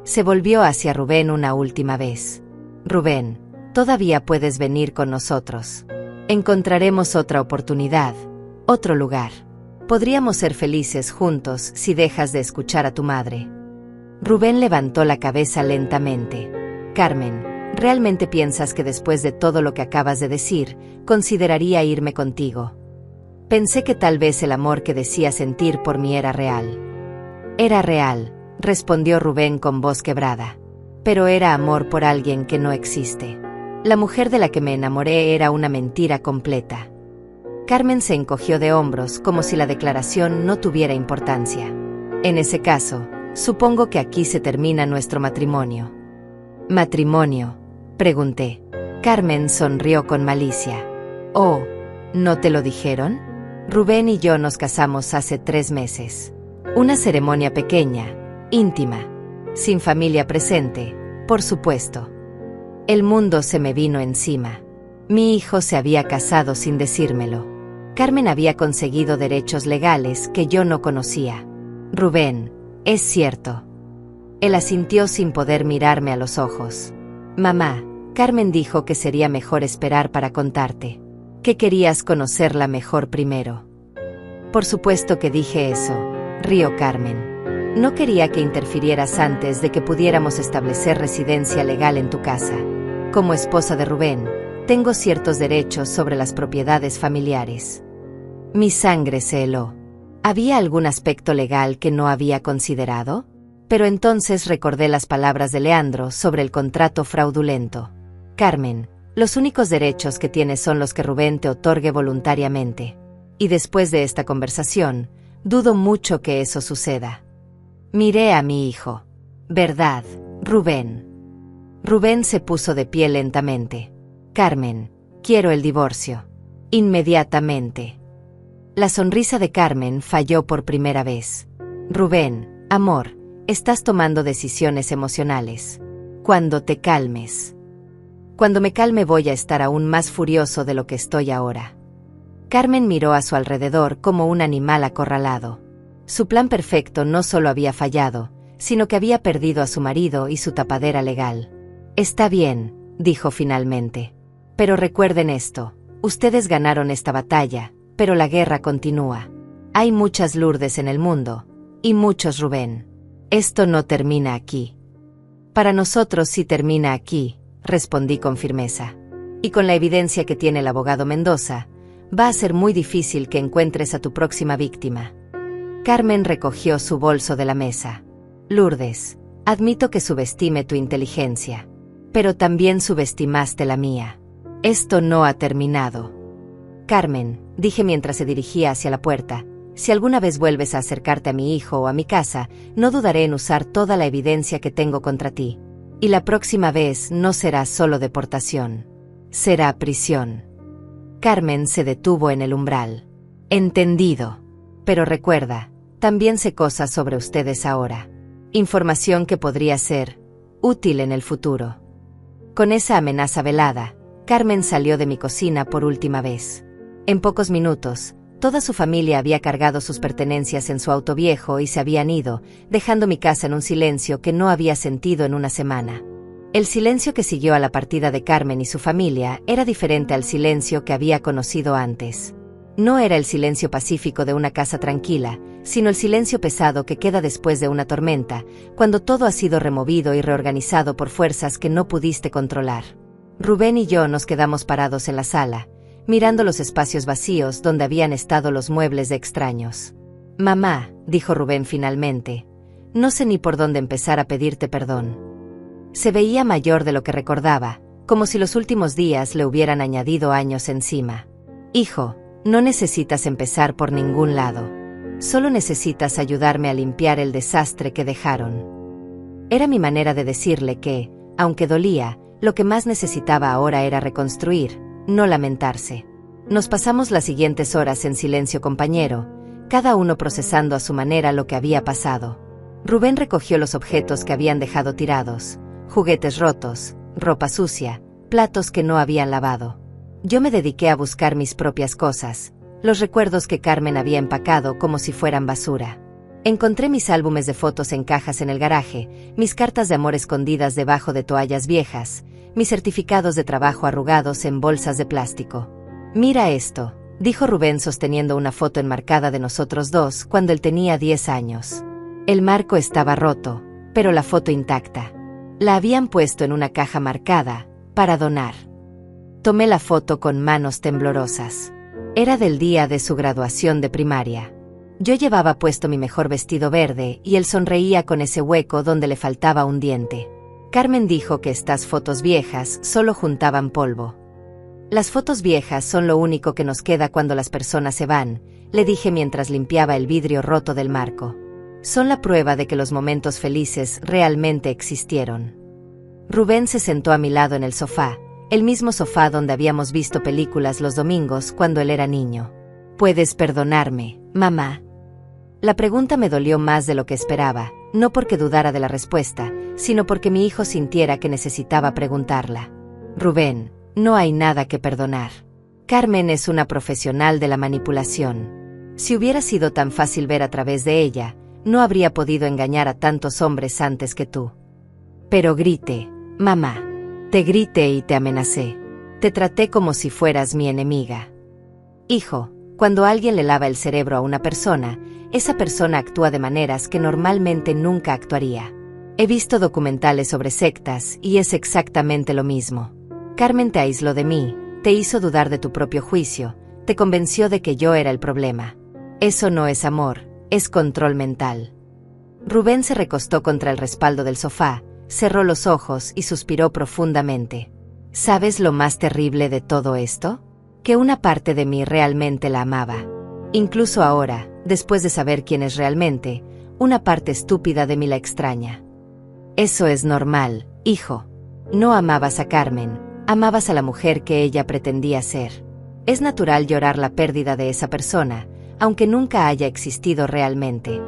Se volvió hacia Rubén una última vez. Rubén, todavía puedes venir con nosotros. Encontraremos otra oportunidad, otro lugar. Podríamos ser felices juntos si dejas de escuchar a tu madre. Rubén levantó la cabeza lentamente. Carmen, ¿realmente piensas que después de todo lo que acabas de decir, consideraría irme contigo? Pensé que tal vez el amor que decía sentir por mí era real. Era real, respondió Rubén con voz quebrada. Pero era amor por alguien que no existe. La mujer de la que me enamoré era una mentira completa. Carmen se encogió de hombros como si la declaración no tuviera importancia. En ese caso, supongo que aquí se termina nuestro matrimonio. ¿Matrimonio?, pregunté. Carmen sonrió con malicia. Oh, ¿no te lo dijeron? Rubén y yo nos casamos hace 3 meses. Una ceremonia pequeña, íntima, sin familia presente, por supuesto. El mundo se me vino encima. Mi hijo se había casado sin decírmelo. Carmen había conseguido derechos legales que yo no conocía. Rubén, es cierto. Él asintió sin poder mirarme a los ojos. Mamá, Carmen dijo que sería mejor esperar para contarte. Que querías conocerla mejor primero. Por supuesto que dije eso, rió Carmen. No quería que interfirieras antes de que pudiéramos establecer residencia legal en tu casa. Como esposa de Rubén, tengo ciertos derechos sobre las propiedades familiares. Mi sangre se heló. ¿Había algún aspecto legal que no había considerado? Pero entonces recordé las palabras de Leandro sobre el contrato fraudulento. Carmen, los únicos derechos que tienes son los que Rubén te otorgue voluntariamente. Y después de esta conversación, dudo mucho que eso suceda. Miré a mi hijo. ¿Verdad, Rubén? Rubén se puso de pie lentamente. Carmen, quiero el divorcio. Inmediatamente. La sonrisa de Carmen falló por primera vez. Rubén, amor, estás tomando decisiones emocionales. Cuando te calmes. Cuando me calme voy a estar aún más furioso de lo que estoy ahora. Carmen miró a su alrededor como un animal acorralado. Su plan perfecto no solo había fallado, sino que había perdido a su marido y su tapadera legal. Está bien, dijo finalmente. Pero recuerden esto, ustedes ganaron esta batalla, pero la guerra continúa. Hay muchas Lourdes en el mundo, y muchos Rubén. Esto no termina aquí. Para nosotros sí termina aquí, respondí con firmeza. Y con la evidencia que tiene el abogado Mendoza, va a ser muy difícil que encuentres a tu próxima víctima. Carmen recogió su bolso de la mesa. Lourdes, admito que subestime tu inteligencia. Pero también subestimaste la mía. Esto no ha terminado. Carmen, dije mientras se dirigía hacia la puerta, si alguna vez vuelves a acercarte a mi hijo o a mi casa, no dudaré en usar toda la evidencia que tengo contra ti. Y la próxima vez no será solo deportación. Será prisión. Carmen se detuvo en el umbral. Entendido. Pero recuerda, también sé cosas sobre ustedes ahora. Información que podría ser útil en el futuro. Con esa amenaza velada, Carmen salió de mi cocina por última vez. En pocos minutos, toda su familia había cargado sus pertenencias en su auto viejo y se habían ido, dejando mi casa en un silencio que no había sentido en una semana. El silencio que siguió a la partida de Carmen y su familia era diferente al silencio que había conocido antes. No era el silencio pacífico de una casa tranquila, sino el silencio pesado que queda después de una tormenta, cuando todo ha sido removido y reorganizado por fuerzas que no pudiste controlar. Rubén y yo nos quedamos parados en la sala, mirando los espacios vacíos donde habían estado los muebles de extraños. Mamá, dijo Rubén finalmente, no sé ni por dónde empezar a pedirte perdón. Se veía mayor de lo que recordaba, como si los últimos días le hubieran añadido años encima. Hijo, no necesitas empezar por ningún lado. Solo necesitas ayudarme a limpiar el desastre que dejaron. Era mi manera de decirle que, aunque dolía, lo que más necesitaba ahora era reconstruir, no lamentarse. Nos pasamos las siguientes horas en silencio compañero, cada uno procesando a su manera lo que había pasado. Rubén recogió los objetos que habían dejado tirados, juguetes rotos, ropa sucia, platos que no habían lavado. Yo me dediqué a buscar mis propias cosas, los recuerdos que Carmen había empacado como si fueran basura. Encontré mis álbumes de fotos en cajas en el garaje, mis cartas de amor escondidas debajo de toallas viejas, mis certificados de trabajo arrugados en bolsas de plástico. Mira esto, dijo Rubén sosteniendo una foto enmarcada de nosotros dos cuando él tenía 10 años. El marco estaba roto, pero la foto intacta. La habían puesto en una caja marcada, para donar. Tomé la foto con manos temblorosas. Era del día de su graduación de primaria. Yo llevaba puesto mi mejor vestido verde y él sonreía con ese hueco donde le faltaba un diente. Carmen dijo que estas fotos viejas solo juntaban polvo. Las fotos viejas son lo único que nos queda cuando las personas se van, le dije mientras limpiaba el vidrio roto del marco. Son la prueba de que los momentos felices realmente existieron. Rubén se sentó a mi lado en el sofá, el mismo sofá donde habíamos visto películas los domingos cuando él era niño. ¿Puedes perdonarme, mamá? La pregunta me dolió más de lo que esperaba, no porque dudara de la respuesta, sino porque mi hijo sintiera que necesitaba preguntarla. Rubén, no hay nada que perdonar. Carmen es una profesional de la manipulación. Si hubiera sido tan fácil ver a través de ella, no habría podido engañar a tantos hombres antes que tú. Pero grité, mamá. Te grité y te amenacé. Te traté como si fueras mi enemiga. Hijo, cuando alguien le lava el cerebro a una persona, esa persona actúa de maneras que normalmente nunca actuaría. He visto documentales sobre sectas y es exactamente lo mismo. Carmen te aisló de mí, te hizo dudar de tu propio juicio, te convenció de que yo era el problema. Eso no es amor, es control mental. Rubén se recostó contra el respaldo del sofá, cerró los ojos y suspiró profundamente. ¿Sabes lo más terrible de todo esto? Que una parte de mí realmente la amaba. Incluso ahora, después de saber quién es realmente, una parte estúpida de mí la extraña. Eso es normal, hijo. No amabas a Carmen, amabas a la mujer que ella pretendía ser. Es natural llorar la pérdida de esa persona, aunque nunca haya existido realmente.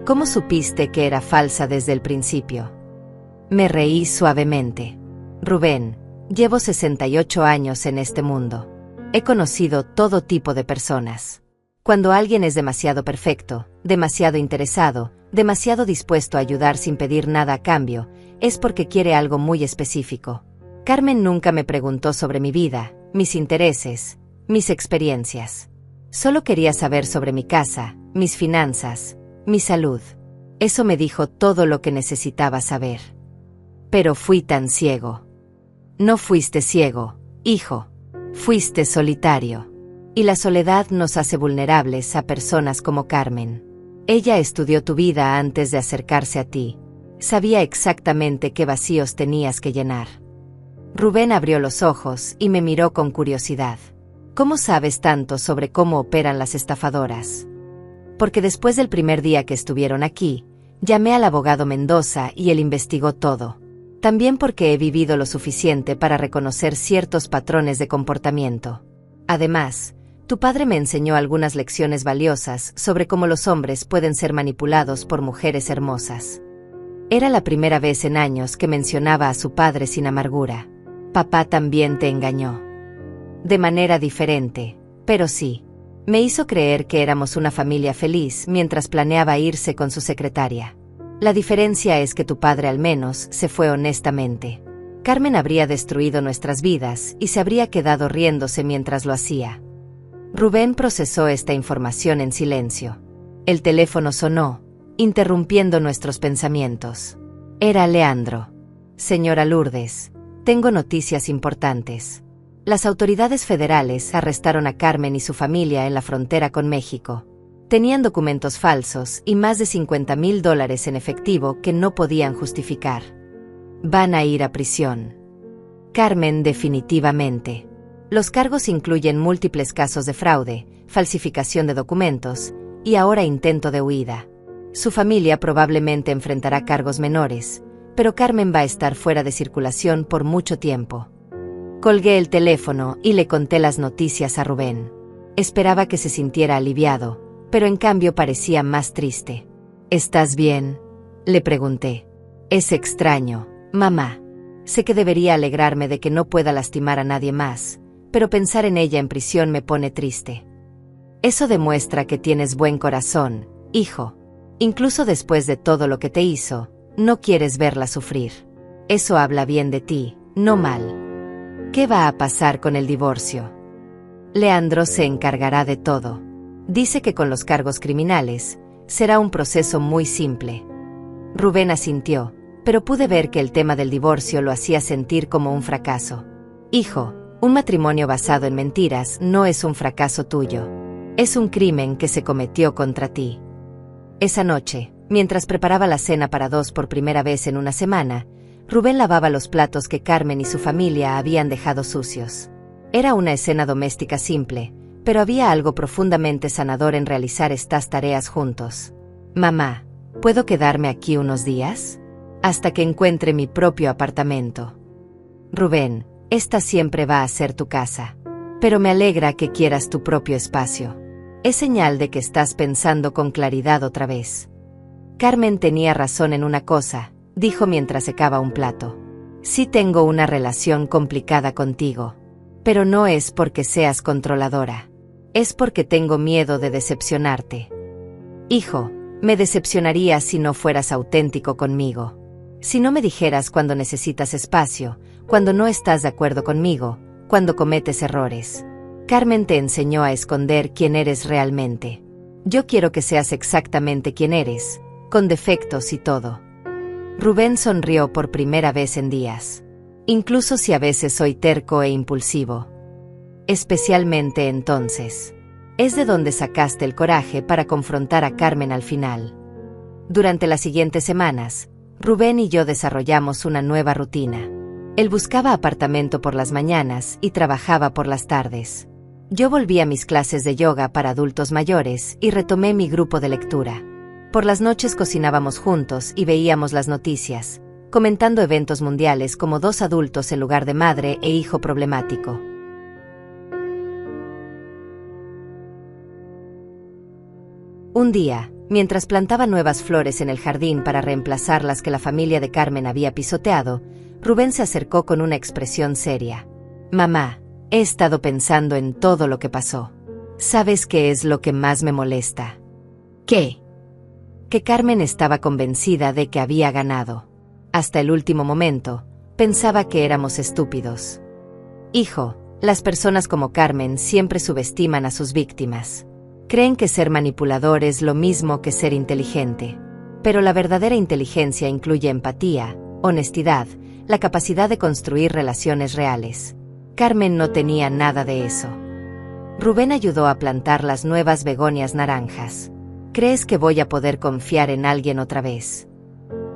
¿Cómo supiste que era falsa desde el principio? Me reí suavemente. Rubén, llevo 68 años en este mundo. He conocido todo tipo de personas. Cuando alguien es demasiado perfecto, demasiado interesado, demasiado dispuesto a ayudar sin pedir nada a cambio, es porque quiere algo muy específico. Carmen nunca me preguntó sobre mi vida, mis intereses, mis experiencias. Solo quería saber sobre mi casa, mis finanzas, mi salud. Eso me dijo todo lo que necesitaba saber. Pero fui tan ciego. No fuiste ciego, hijo. Fuiste solitario. Y la soledad nos hace vulnerables a personas como Carmen. Ella estudió tu vida antes de acercarse a ti. Sabía exactamente qué vacíos tenías que llenar. Rubén abrió los ojos y me miró con curiosidad. ¿Cómo sabes tanto sobre cómo operan las estafadoras? Porque después del primer día que estuvieron aquí, llamé al abogado Mendoza y él investigó todo. También porque he vivido lo suficiente para reconocer ciertos patrones de comportamiento. Además, tu padre me enseñó algunas lecciones valiosas sobre cómo los hombres pueden ser manipulados por mujeres hermosas. Era la primera vez en años que mencionaba a su padre sin amargura. Papá también te engañó. De manera diferente, pero sí. Me hizo creer que éramos una familia feliz mientras planeaba irse con su secretaria. La diferencia es que tu padre al menos se fue honestamente. Carmen habría destruido nuestras vidas y se habría quedado riéndose mientras lo hacía. Rubén procesó esta información en silencio. El teléfono sonó, interrumpiendo nuestros pensamientos. Era Leandro. Señora Lourdes, tengo noticias importantes. Las autoridades federales arrestaron a Carmen y su familia en la frontera con México. Tenían documentos falsos y más de $50,000 en efectivo que no podían justificar. Van a ir a prisión. Carmen, definitivamente. Los cargos incluyen múltiples casos de fraude, falsificación de documentos y ahora intento de huida. Su familia probablemente enfrentará cargos menores, pero Carmen va a estar fuera de circulación por mucho tiempo. Colgué el teléfono y le conté las noticias a Rubén. Esperaba que se sintiera aliviado, pero en cambio parecía más triste. ¿Estás bien?, le pregunté. Es extraño, mamá. Sé que debería alegrarme de que no pueda lastimar a nadie más, pero pensar en ella en prisión me pone triste. Eso demuestra que tienes buen corazón, hijo. Incluso después de todo lo que te hizo, no quieres verla sufrir. Eso habla bien de ti, no mal. ¿Qué va a pasar con el divorcio? Leandro se encargará de todo. Dice que con los cargos criminales, será un proceso muy simple. Rubén asintió, pero pude ver que el tema del divorcio lo hacía sentir como un fracaso. Hijo, un matrimonio basado en mentiras no es un fracaso tuyo. Es un crimen que se cometió contra ti. Esa noche, mientras preparaba la cena para dos por primera vez en una semana, Rubén lavaba los platos que Carmen y su familia habían dejado sucios. Era una escena doméstica simple, pero había algo profundamente sanador en realizar estas tareas juntos. Mamá, ¿puedo quedarme aquí unos días? Hasta que encuentre mi propio apartamento. Rubén, esta siempre va a ser tu casa. Pero me alegra que quieras tu propio espacio. Es señal de que estás pensando con claridad otra vez. Carmen tenía razón en una cosa, dijo mientras secaba un plato. Sí tengo una relación complicada contigo. Pero no es porque seas controladora. Es porque tengo miedo de decepcionarte. Hijo, me decepcionaría si no fueras auténtico conmigo. Si no me dijeras cuando necesitas espacio, cuando no estás de acuerdo conmigo, cuando cometes errores. Carmen te enseñó a esconder quién eres realmente. Yo quiero que seas exactamente quien eres, con defectos y todo. Rubén sonrió por primera vez en días. Incluso si a veces soy terco e impulsivo. Especialmente entonces. Es de donde sacaste el coraje para confrontar a Carmen al final. Durante las siguientes semanas, Rubén y yo desarrollamos una nueva rutina. Él buscaba apartamento por las mañanas y trabajaba por las tardes. Yo volví a mis clases de yoga para adultos mayores y retomé mi grupo de lectura. Por las noches cocinábamos juntos y veíamos las noticias, comentando eventos mundiales como dos adultos en lugar de madre e hijo problemático. Un día, mientras plantaba nuevas flores en el jardín para reemplazar las que la familia de Carmen había pisoteado, Rubén se acercó con una expresión seria. «Mamá, he estado pensando en todo lo que pasó. ¿Sabes qué es lo que más me molesta?» «¿Qué?» Que Carmen estaba convencida de que había ganado. Hasta el último momento, pensaba que éramos estúpidos. Hijo, las personas como Carmen siempre subestiman a sus víctimas. Creen que ser manipulador es lo mismo que ser inteligente. Pero la verdadera inteligencia incluye empatía, honestidad, la capacidad de construir relaciones reales. Carmen no tenía nada de eso. Rubén ayudó a plantar las nuevas begonias naranjas. ¿Crees que voy a poder confiar en alguien otra vez?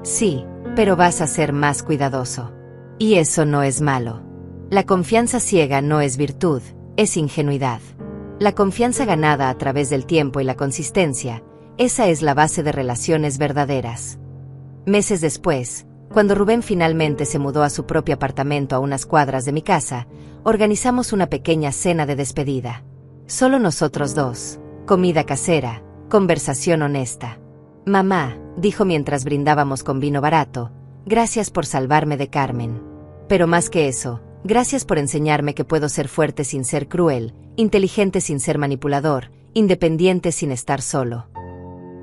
Sí, pero vas a ser más cuidadoso. Y eso no es malo. La confianza ciega no es virtud, es ingenuidad. La confianza ganada a través del tiempo y la consistencia, esa es la base de relaciones verdaderas. Meses después, cuando Rubén finalmente se mudó a su propio apartamento a unas cuadras de mi casa, organizamos una pequeña cena de despedida. Solo nosotros dos, comida casera, conversación honesta. «Mamá», dijo mientras brindábamos con vino barato, «gracias por salvarme de Carmen. Pero más que eso, gracias por enseñarme que puedo ser fuerte sin ser cruel, inteligente sin ser manipulador, independiente sin estar solo».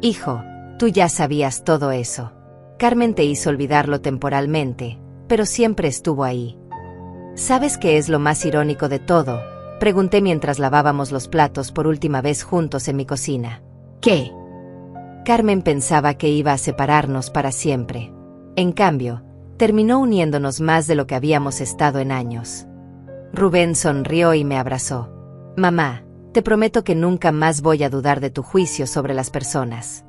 Hijo, tú ya sabías todo eso. Carmen te hizo olvidarlo temporalmente, pero siempre estuvo ahí. ¿Sabes qué es lo más irónico de todo?, pregunté mientras lavábamos los platos por última vez juntos en mi cocina. ¿Qué? Carmen pensaba que iba a separarnos para siempre. En cambio, terminó uniéndonos más de lo que habíamos estado en años. Rubén sonrió y me abrazó. «Mamá, te prometo que nunca más voy a dudar de tu juicio sobre las personas».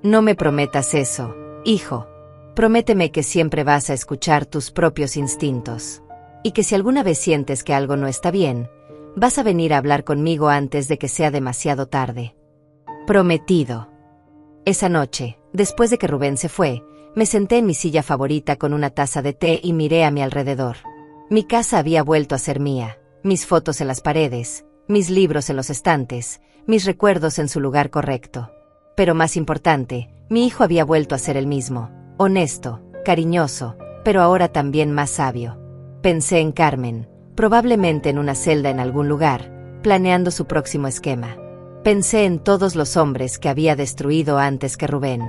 «No me prometas eso, hijo. Prométeme que siempre vas a escuchar tus propios instintos. Y que si alguna vez sientes que algo no está bien, vas a venir a hablar conmigo antes de que sea demasiado tarde». Prometido. Esa noche, después de que Rubén se fue, me senté en mi silla favorita con una taza de té y miré a mi alrededor. Mi casa había vuelto a ser mía, mis fotos en las paredes, mis libros en los estantes, mis recuerdos en su lugar correcto. Pero más importante, mi hijo había vuelto a ser el mismo, honesto, cariñoso, pero ahora también más sabio. Pensé en Carmen, probablemente en una celda en algún lugar, planeando su próximo esquema. Pensé en todos los hombres que había destruido antes que Rubén.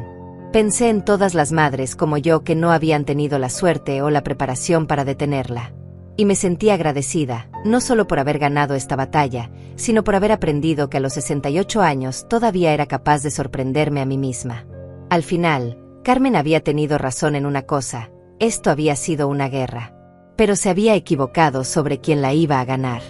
Pensé en todas las madres como yo que no habían tenido la suerte o la preparación para detenerla. Y me sentí agradecida, no solo por haber ganado esta batalla, sino por haber aprendido que a los 68 años todavía era capaz de sorprenderme a mí misma. Al final, Carmen había tenido razón en una cosa: esto había sido una guerra. Pero se había equivocado sobre quién la iba a ganar.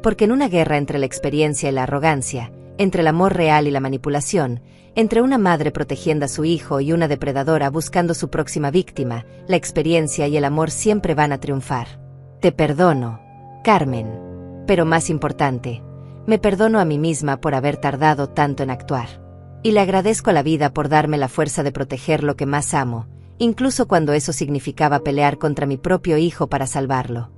Porque en una guerra entre la experiencia y la arrogancia, entre el amor real y la manipulación, entre una madre protegiendo a su hijo y una depredadora buscando su próxima víctima, la experiencia y el amor siempre van a triunfar. Te perdono, Carmen. Pero más importante, me perdono a mí misma por haber tardado tanto en actuar. Y le agradezco a la vida por darme la fuerza de proteger lo que más amo, incluso cuando eso significaba pelear contra mi propio hijo para salvarlo.